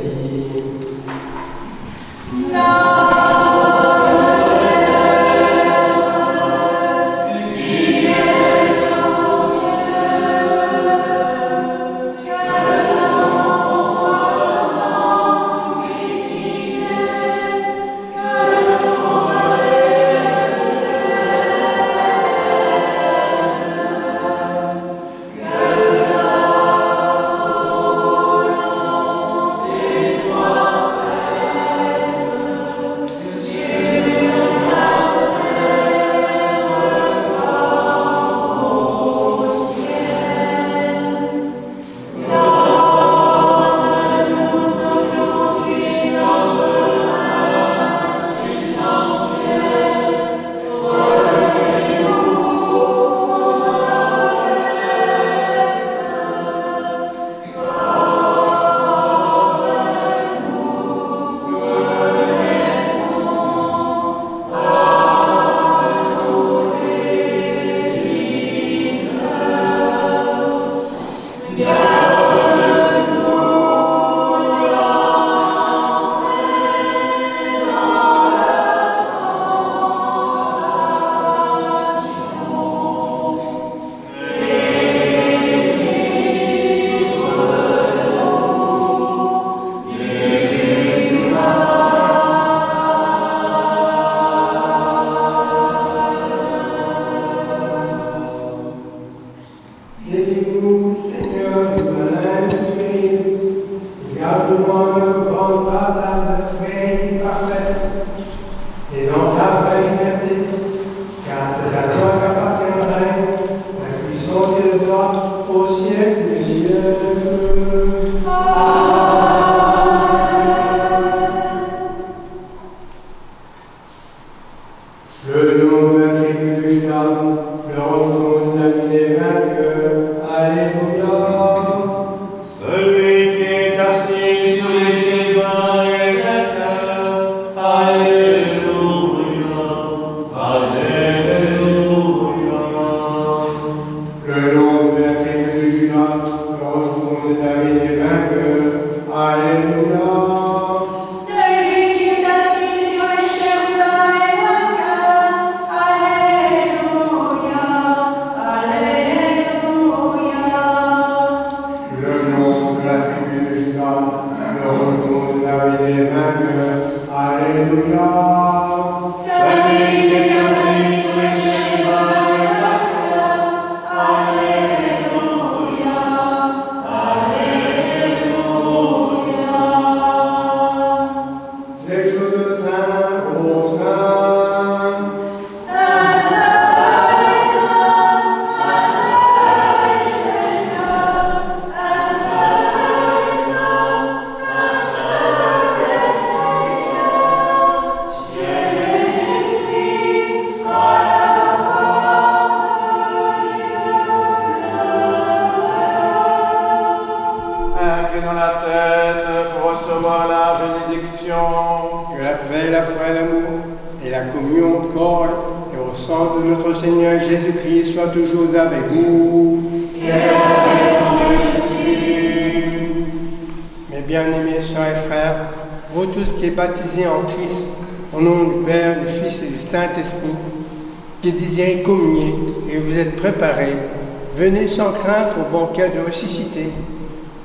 Venez sans crainte au banquet de ressuscité,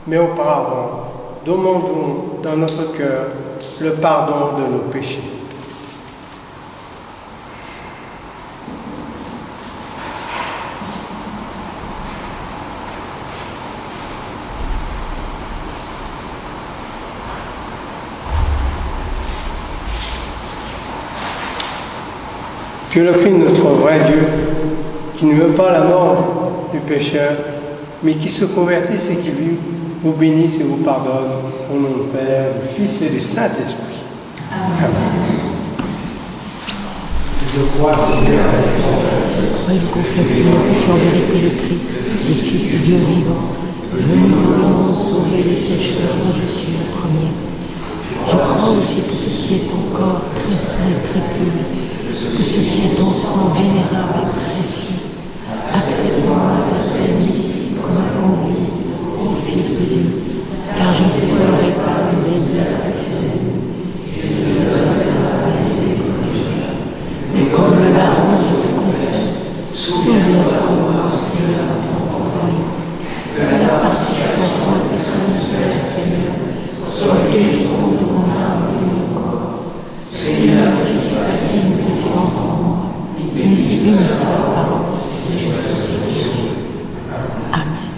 mais auparavant, demandons dans notre cœur le pardon de nos péchés. Que le Christ, notre vrai Dieu, qui ne veut pas la mort du pécheur, mais qui se convertisse et qui vous bénisse et vous pardonne, au nom du Père, du Fils et du Saint-Esprit. Amen. Je crois Je confesse que tu es en vérité le Christ, le Fils du Dieu vivant, venu dans le monde sauver les pécheurs dont je suis le premier. Je crois aussi que ceci est ton corps très saint et très pur, que ceci est ton sang vénérable et précieux. Accepte-moi ta sainte mystique comme un convive au Fils de Dieu, car je ne te donnerai pas une bénédiction. Mais comme le larron, je te confesse, souviens-toi, Seigneur, dans ton royaume, que la participation à tes saints mystères, Seigneur, soit guérison de mon âme et de mon corps. Seigneur, je ne suis pas digne que tu entres en moi, mais dis une seule parole et je serai guéri. Amen.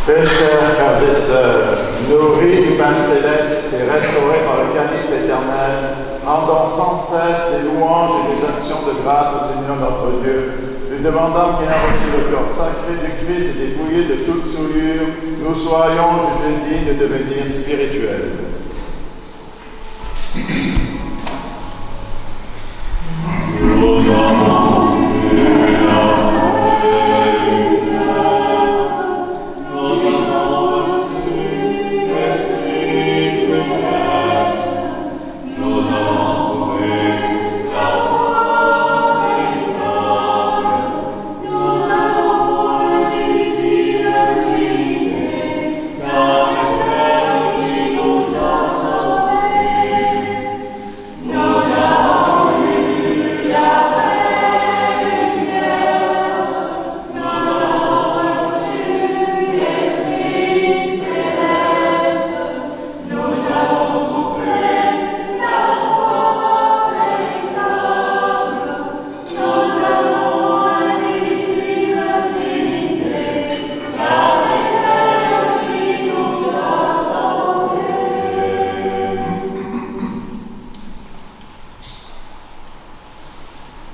Très chers frères et sœurs, nourris du pain céleste et restaurés par le calice éternel, rendons sans cesse des louanges et des actions de grâce au Seigneur notre Dieu. Lui demandant qu'il a reçu le corps sacré du Christ et dépouillé de toute souillure, nous soyons jugés dignes de devenir spirituels.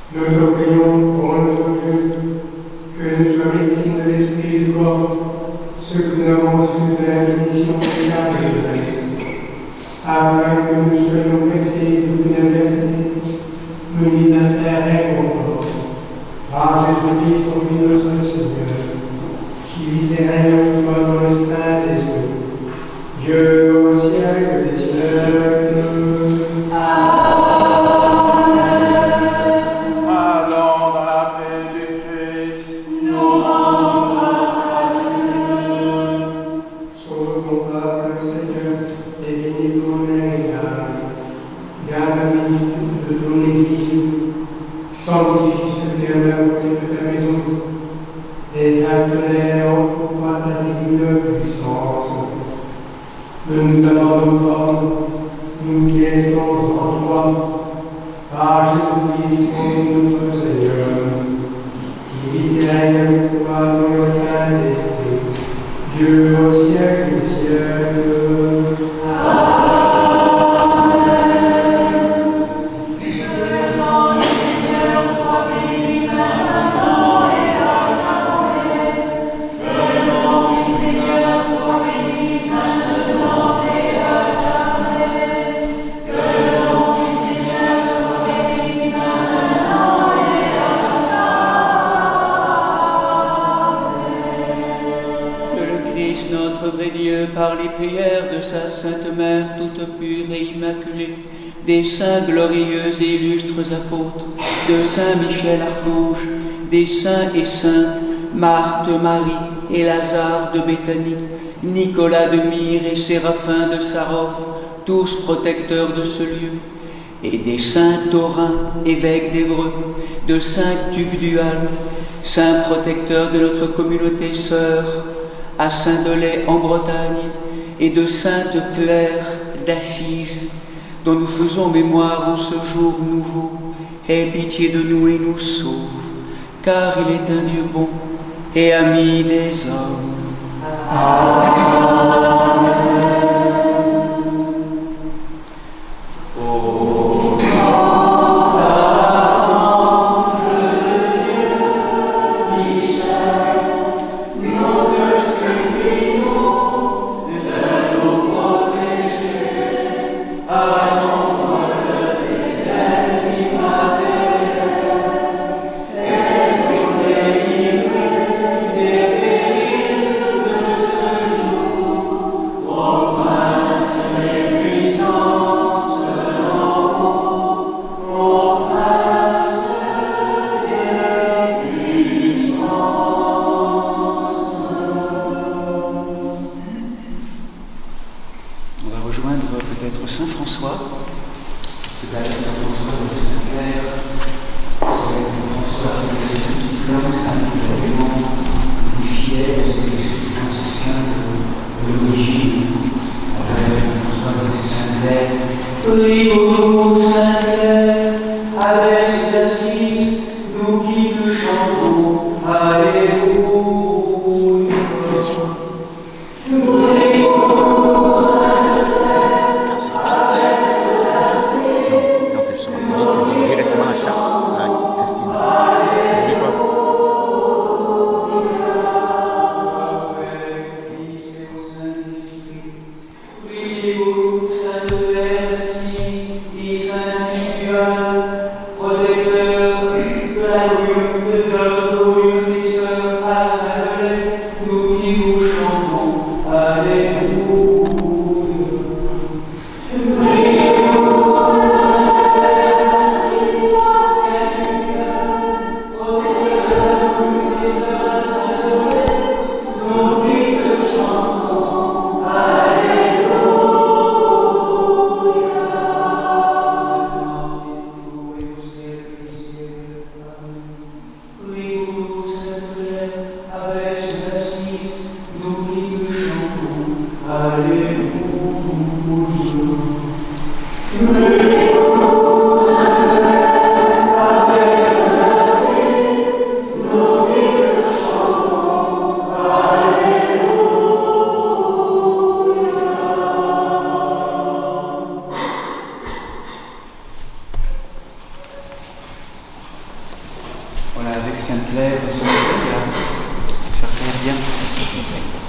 Nous te prions, ô notre Dieu, que nous soyons médecine de l'esprit et du corps, ce que nous avons reçu de la bénédiction spéciale et de la vie, afin que nous soyons pressés de l'université, munis d'intérêt confort, par Jésus-Christ, ton Fils notre Seigneur, qui vit et règne avec toi dans le Saint-Esprit, Dieu au siècle des siècles. Sanctifie ce qui est à la beauté de ta maison, et acte-les en toi ta divine puissance. Ne nous abandonne pas, nous qui étions en toi, par Jésus-Christ, notre Seigneur, qui vit et règne avec toi dans le Saint-Esprit, Dieu au siècle des siècles. Par les prières de sa Sainte Mère toute pure et immaculée, des saints glorieux et illustres apôtres, de Saint Michel Archange, des saints et saintes, Marthe, Marie et Lazare de Béthanie, Nicolas de Myre et Séraphin de Sarov, tous protecteurs de ce lieu, et des saints taurins, évêques d'Évreux, de Saint Tuc d'Ual, saints protecteurs de notre communauté sœur, à Saint-Dolay en Bretagne, et de Sainte Claire d'Assise, dont nous faisons mémoire en ce jour nouveau. Aie pitié de nous et nous sauve, car il est un Dieu bon et ami des hommes. Amen.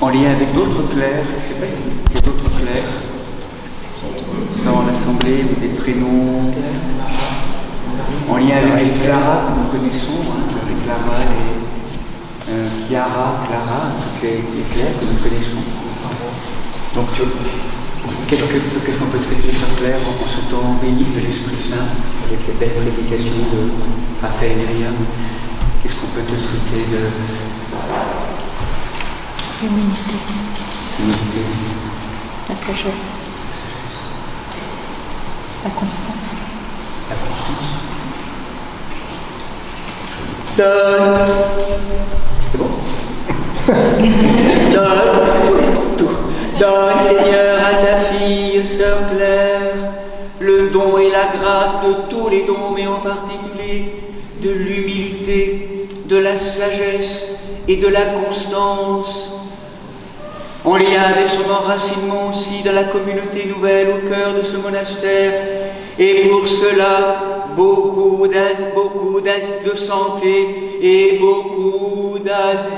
En lien avec d'autres clercs, je ne sais pas, il y a d'autres clercs dans l'Assemblée, ou des prénoms, en lien avec les Clara que nous connaissons, les Clara, les Chiara, Clara, toutes les clercs que nous connaissons. Donc, qu'est-ce qu'on peut souhaiter, chers clercs, en ce temps béni de l'Esprit Saint, avec cette belle prédication de Raphaël et Myriam? Qu'est-ce qu'on peut te souhaiter de... L'humilité. La sagesse. La constance. La constance. Donne. C'est bon. Donne, Seigneur, à ta fille, sœur Claire, le don et la grâce de tous les dons, mais en particulier de l'humilité, de la sagesse et de la constance. en lien avec son enracinement aussi dans la communauté nouvelle au cœur de ce monastère. Et pour cela, beaucoup d'années de santé et beaucoup d'années.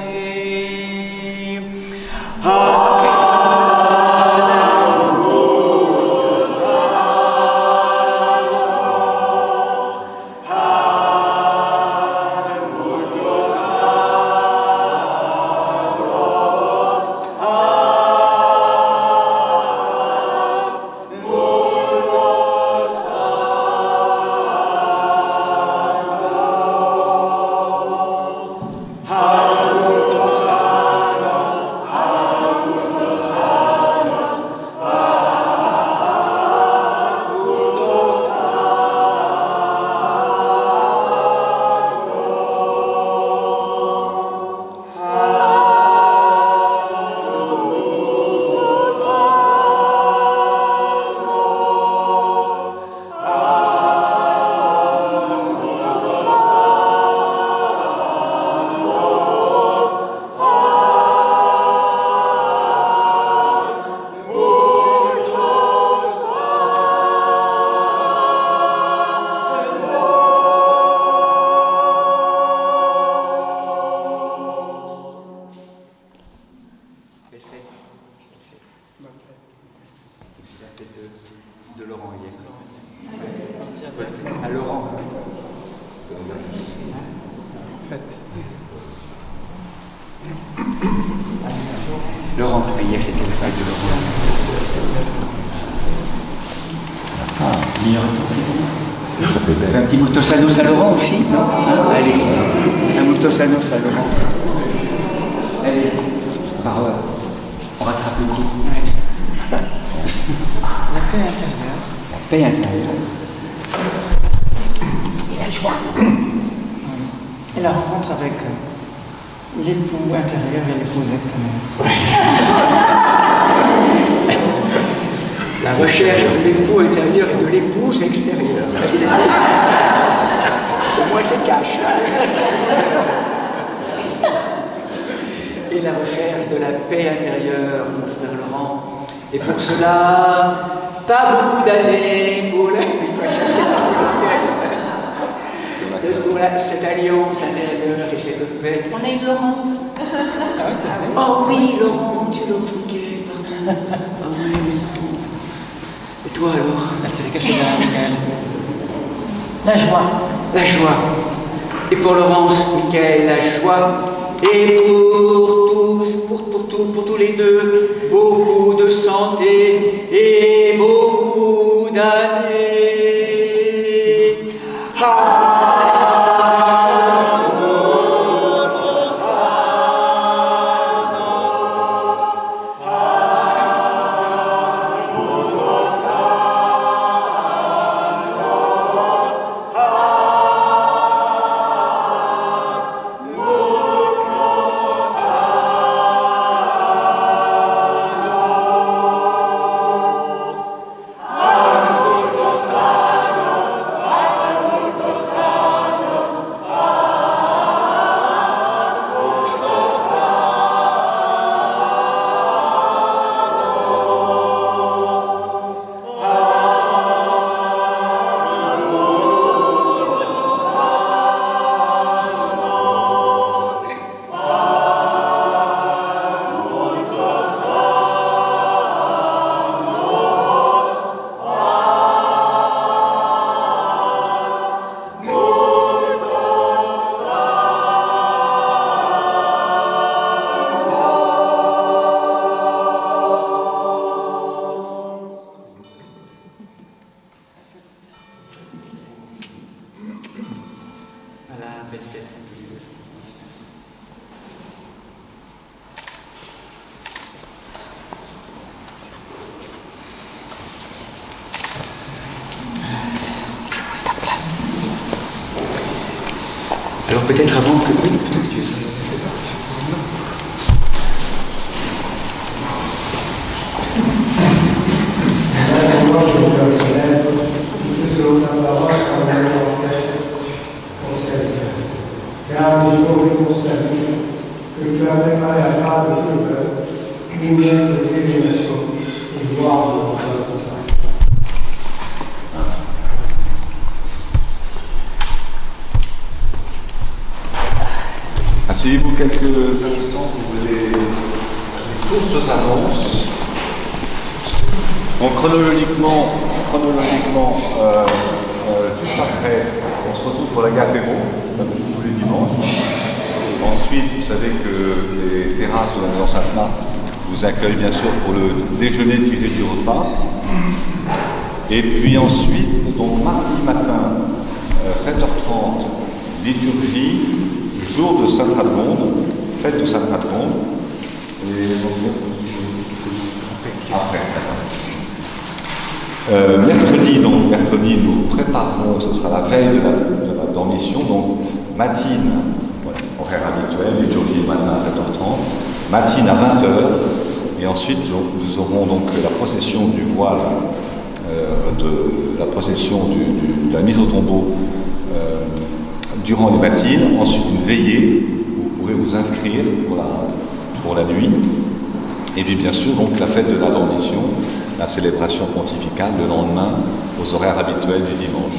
De Laurent hier. À Laurent. Laurent, hier c'était le fête de Laurent. Un petit Multosanos à Laurent aussi, non hein? Allez, un Multosanos à Laurent. Allez, on rattrape le coup. La paix intérieure. La paix intérieure. Et la joie. Et la rencontre avec l'époux intérieur et l'épouse extérieure. La recherche de l'époux intérieur et de l'épouse extérieure. Au moins c'est cash. Et la recherche de la paix intérieure, mon frère Laurent. Et pour cela, pas beaucoup d'années pour cette alliance intérieure et cette paix. On a une Laurence. Oh oui, Laurent, tu l'as oublié. Oh oui, mais fou. Et toi alors? C'était caché derrière Michael. La joie. La joie. Et pour Laurence, Michael, la joie. Et pour tous les deux, beaucoup de santé et beaucoup d'années. Alors peut-être avant que... Oui, peut-être que... Que tu as préparé à table de lumière de l'élévation et gloire de notre Asseyez-vous quelques instants, vous voulez des courtes annonces. Donc chronologiquement, juste après, on se retrouve pour la Gapéro, tous les dimanches. Ensuite, vous savez que les terrasses de la Maison Sainte-Marthe vous accueillent bien sûr pour le déjeuner tiré du repas. Et puis ensuite, donc mardi matin, 7h30, liturgie, jour de Sainte-Radegonde, fête de Sainte-Radegonde. Et après. Mercredi, nous préparons, ce sera la veille de la dormition, donc matine, voilà, horaire habituel, liturgie matin à 7h30, matine à 20h, et ensuite nous aurons donc la procession du voile, la procession de la mise au tombeau durant les matines, ensuite une veillée, où vous pourrez vous inscrire pour la nuit. Et puis bien sûr, donc la fête de la dormition, la célébration pontificale le lendemain aux horaires habituels du dimanche.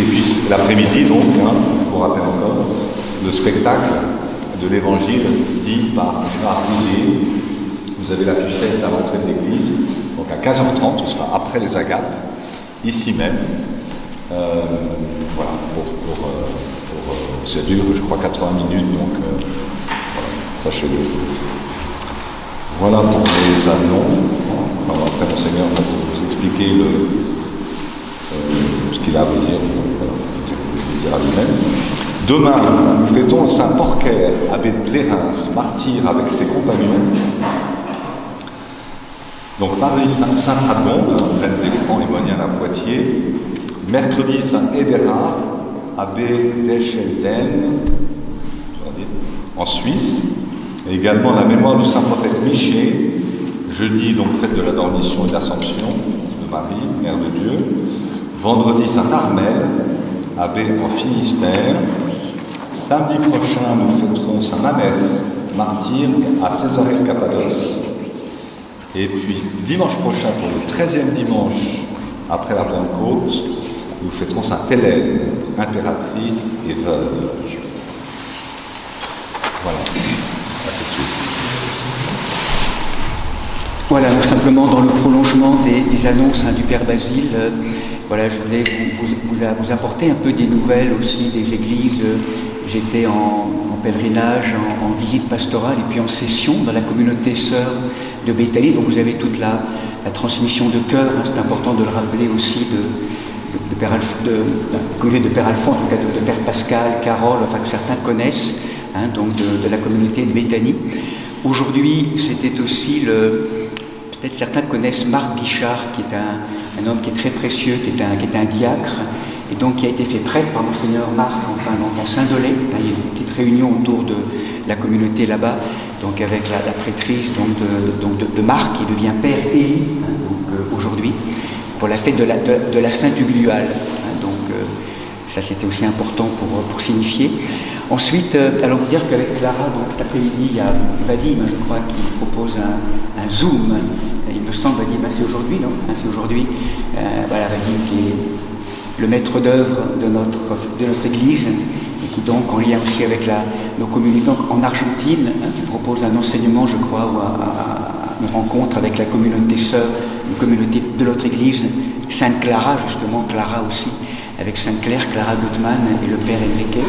Et puis l'après-midi, donc, je vous rappelle encore, le spectacle de l'évangile dit par Gérard Bouzier. Vous avez l'affichette à l'entrée de l'église, donc à 15h30, ce sera après les agapes, ici même. Voilà, ça dure, je crois, 80 minutes, donc voilà, sachez-le. Voilà pour les annonces. Alors, après, Monseigneur va vous expliquer ce qu'il a à vous dire. Voilà, je vous dira lui-même. Demain, nous fêtons Saint Porquer, abbé de Lérins, martyr avec ses compagnons. Donc, mardi, Sainte-Radegonde, reine des Francs et moyens à Poitiers. Mercredi, Saint Édérard, abbé d'Eschelden, en Suisse. Et également la mémoire du Saint-Prophète Michée. Jeudi, donc, fête de la dormition et de l'Assomption de Marie, Mère de Dieu. Vendredi, Saint Armel, abbé en Finistère. Samedi prochain, nous fêterons Saint Mamès, martyr à Césarée Cappadoce. Et puis, dimanche prochain, pour le 13e dimanche après la Pentecôte, nous fêterons Sainte Hélène, impératrice et veuve. Voilà. À tout de suite. Voilà, donc simplement dans le prolongement des annonces du Père Basile, voilà, je voulais vous apporter un peu des nouvelles aussi des églises. J'étais en pèlerinage, en visite pastorale et puis en session dans la communauté sœur de Béthanie. Donc vous avez toute la transmission de cœur, c'est important de le rappeler aussi de Père communauté de Père Alphonse, en tout cas de Père Pascal, Carole, enfin que certains connaissent, donc de la communauté de Béthanie. Aujourd'hui, c'était aussi peut-être certains connaissent Marc Guichard, qui est un homme qui est très précieux, qui est un diacre, et donc qui a été fait prêtre par Monseigneur Marc, enfin donc à Saint-Dolay. Il y a une petite réunion autour de la communauté là-bas, donc avec la prêtrise de Marc, qui devient Père Élie, aujourd'hui, pour la fête de la Sainte Uguale. Ça c'était aussi important pour signifier. Ensuite, alors vous dire qu'avec Clara, donc cet après-midi, il y a Vadim, je crois, qui propose un Zoom. Il me semble, Vadim, c'est aujourd'hui, non? C'est aujourd'hui. Voilà, Vadim qui est le maître d'œuvre de notre Église et qui donc, en lien aussi avec nos communautés en Argentine, qui propose un enseignement, je crois, ou une rencontre avec la communauté sœur, une communauté de notre Église, Sainte Clara, justement, Clara aussi, avec Sainte Claire, Clara Gutmann et le Père Enrique,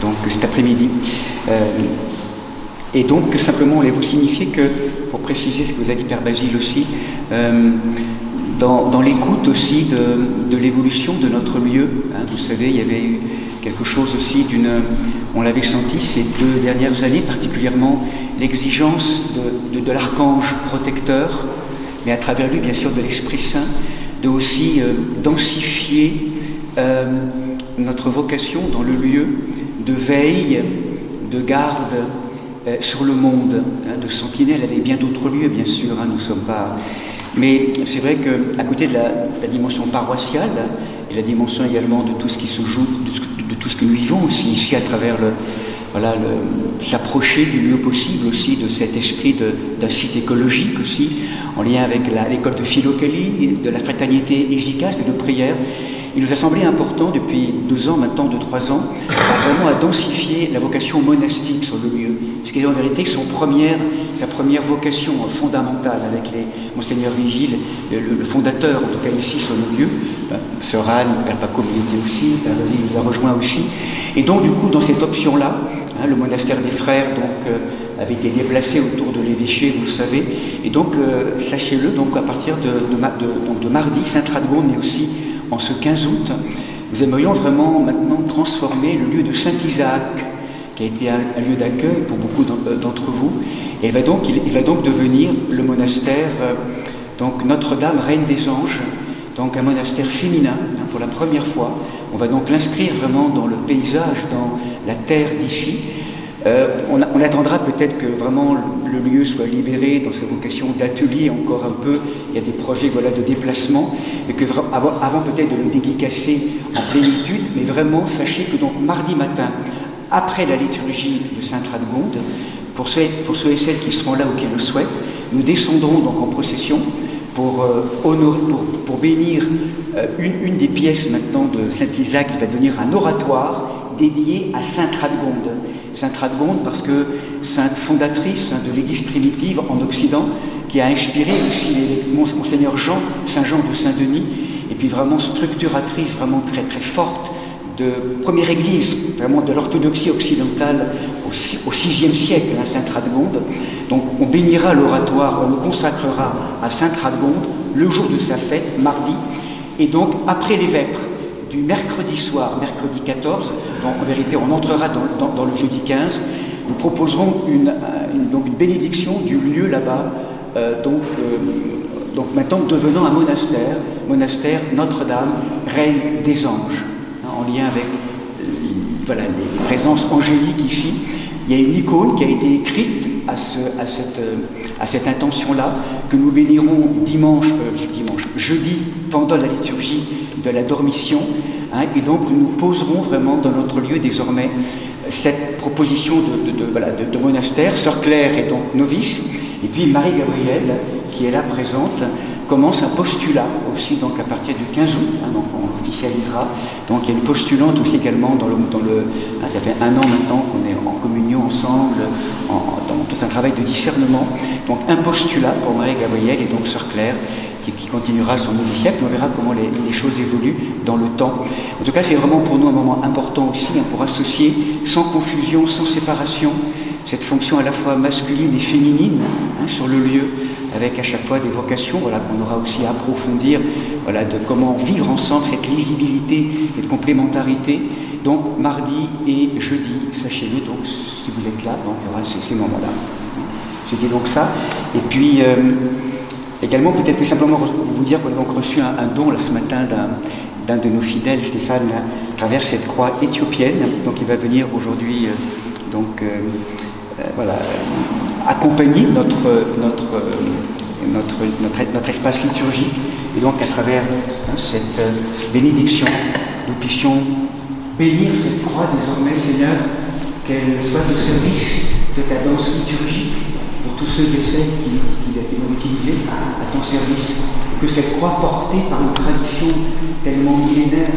donc cet après-midi. Et donc, simplement, on voulait vous signifier que, pour préciser ce que vous a dit Père Basile aussi, dans l'écoute aussi de l'évolution de notre lieu, vous savez, il y avait eu quelque chose aussi on l'avait senti ces 2 dernières années, particulièrement l'exigence de l'archange protecteur, mais à travers lui, bien sûr, de l'Esprit Saint, de aussi densifier notre vocation dans le lieu de veille, de garde sur le monde, de sentinelle avec bien d'autres lieux, bien sûr, nous ne sommes pas... Mais c'est vrai qu'à côté de la dimension paroissiale, et la dimension également de tout ce qui se joue, de tout ce que nous vivons aussi ici à travers voilà, s'approcher du mieux possible aussi de cet esprit d'un site écologique aussi, en lien avec l'école de Philokalie, de la fraternité efficace, de prière. Il nous a semblé important depuis 2 ans, maintenant 2-3 ans, vraiment à densifier la vocation monastique sur le lieu, ce qui est en vérité sa première vocation fondamentale avec Monseigneur Vigile, le fondateur, en tout cas ici sur le lieu, Sœur Anne, Père Paco y était aussi, Père Lévi nous a rejoint aussi. Et donc du coup, dans cette option-là, le monastère des frères avait été déplacé autour de l'évêché, vous le savez, et donc sachez-le, donc à partir de mardi, Sainte-Radegonde, mais aussi en ce 15 août, nous aimerions vraiment maintenant transformer le lieu de Saint-Isaac, qui a été un lieu d'accueil pour beaucoup d'entre vous, et il va donc devenir le monastère, donc Notre-Dame, Reine des Anges, donc un monastère féminin, pour la première fois. On va donc l'inscrire vraiment dans le paysage, dans la terre d'ici. On attendra peut-être que vraiment le lieu soit libéré dans sa vocation d'atelier encore un peu. Il y a des projets de déplacement, et que avant peut-être de le dédicacer en plénitude, mais vraiment sachez que donc mardi matin, après la liturgie de Sainte-Radegonde, pour ceux et celles qui seront là ou qui le souhaitent, nous descendrons donc en procession pour bénir une des pièces maintenant de Saint-Isaac qui va devenir un oratoire dédié à Sainte-Radegonde. Sainte-Radegonde parce que sainte fondatrice de l'Église primitive en Occident, qui a inspiré aussi Monseigneur Saint Jean de Saint-Denis, et puis vraiment structuratrice, vraiment très très forte, de première église, vraiment de l'orthodoxie occidentale au VIe siècle, Sainte-Radegonde. Donc on bénira l'oratoire, on le consacrera à Sainte-Radegonde le jour de sa fête, mardi, et donc après les vêpres du mercredi soir, mercredi 14, donc en vérité on entrera dans le jeudi 15, nous proposerons une bénédiction du lieu là-bas, donc maintenant devenant un monastère Notre-Dame, Reine des Anges, en lien avec les présences angéliques ici. Il y a une icône qui a été écrite à cette intention-là, que nous bénirons jeudi, pendant la liturgie de la Dormition, et donc nous poserons vraiment dans notre lieu désormais cette proposition de monastère. Sœur Claire est donc novice, et puis Marie-Gabrielle, qui est là présente, commence un postulat aussi, donc à partir du 15 août, donc on officialisera. Donc il y a une postulante aussi également ça fait 1 an maintenant qu'on est en communion ensemble, dans tout un travail de discernement. Donc un postulat pour Marie-Gabrielle et donc Sœur Claire, qui continuera son noviciat, puis on verra comment les choses évoluent dans le temps. En tout cas, c'est vraiment pour nous un moment important aussi, pour associer sans confusion, sans séparation, cette fonction à la fois masculine et féminine sur le lieu, avec à chaque fois des vocations qu'on aura aussi à approfondir, de comment vivre ensemble cette lisibilité, cette complémentarité. Donc mardi et jeudi, sachez-le, donc si vous êtes là, donc il y aura ces moments-là. C'était donc ça. Et puis également, peut-être plus simplement vous dire qu'on a donc reçu un don là, ce matin d'un de nos fidèles, Stéphane, à travers cette croix éthiopienne. Donc il va venir aujourd'hui accompagner notre espace liturgique, et donc à travers cette bénédiction, nous puissions bénir cette croix désormais, Seigneur, qu'elle soit au service de ta danse liturgique pour tous ceux et celles qui vont utiliser à ton service, que cette croix portée par une tradition tellement millénaire,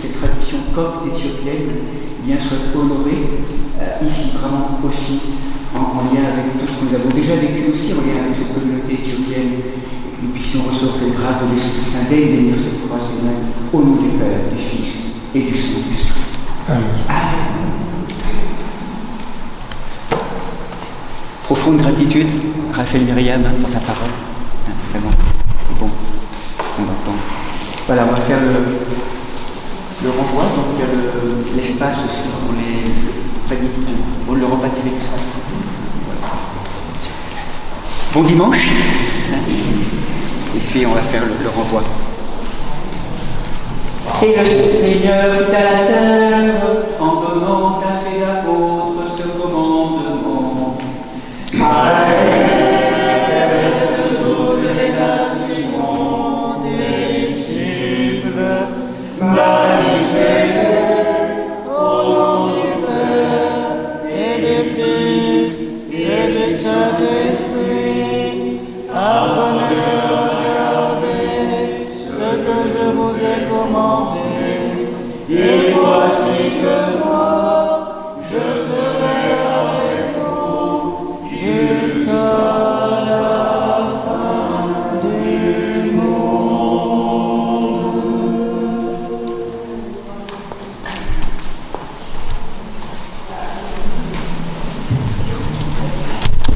cette tradition copte éthiopienne, bien soit honorée ici vraiment aussi en lien avec tout ce que nous avons déjà vécu aussi, en lien avec cette communauté éthiopienne, et que nous puissions recevoir cette grâce de l'Esprit Saint d'élire cette croix, Seigneur, au nom du Père, du Fils et du Saint-Esprit. Amen. Profonde gratitude, Raphaël Myriam, pour ta parole. Vraiment, c'est bon, on entend. Voilà, on va faire le renvoi, donc il y a l'espace aussi pour le repas direct. Bon dimanche. Et puis on va faire le renvoi. Et le Seigneur à la terre, en donnant à ses apôtres ce commandement. Magnifiez-le au nom du Père et Saint-Esprit, apprenez à regarder ce que je vous ai commandé. Et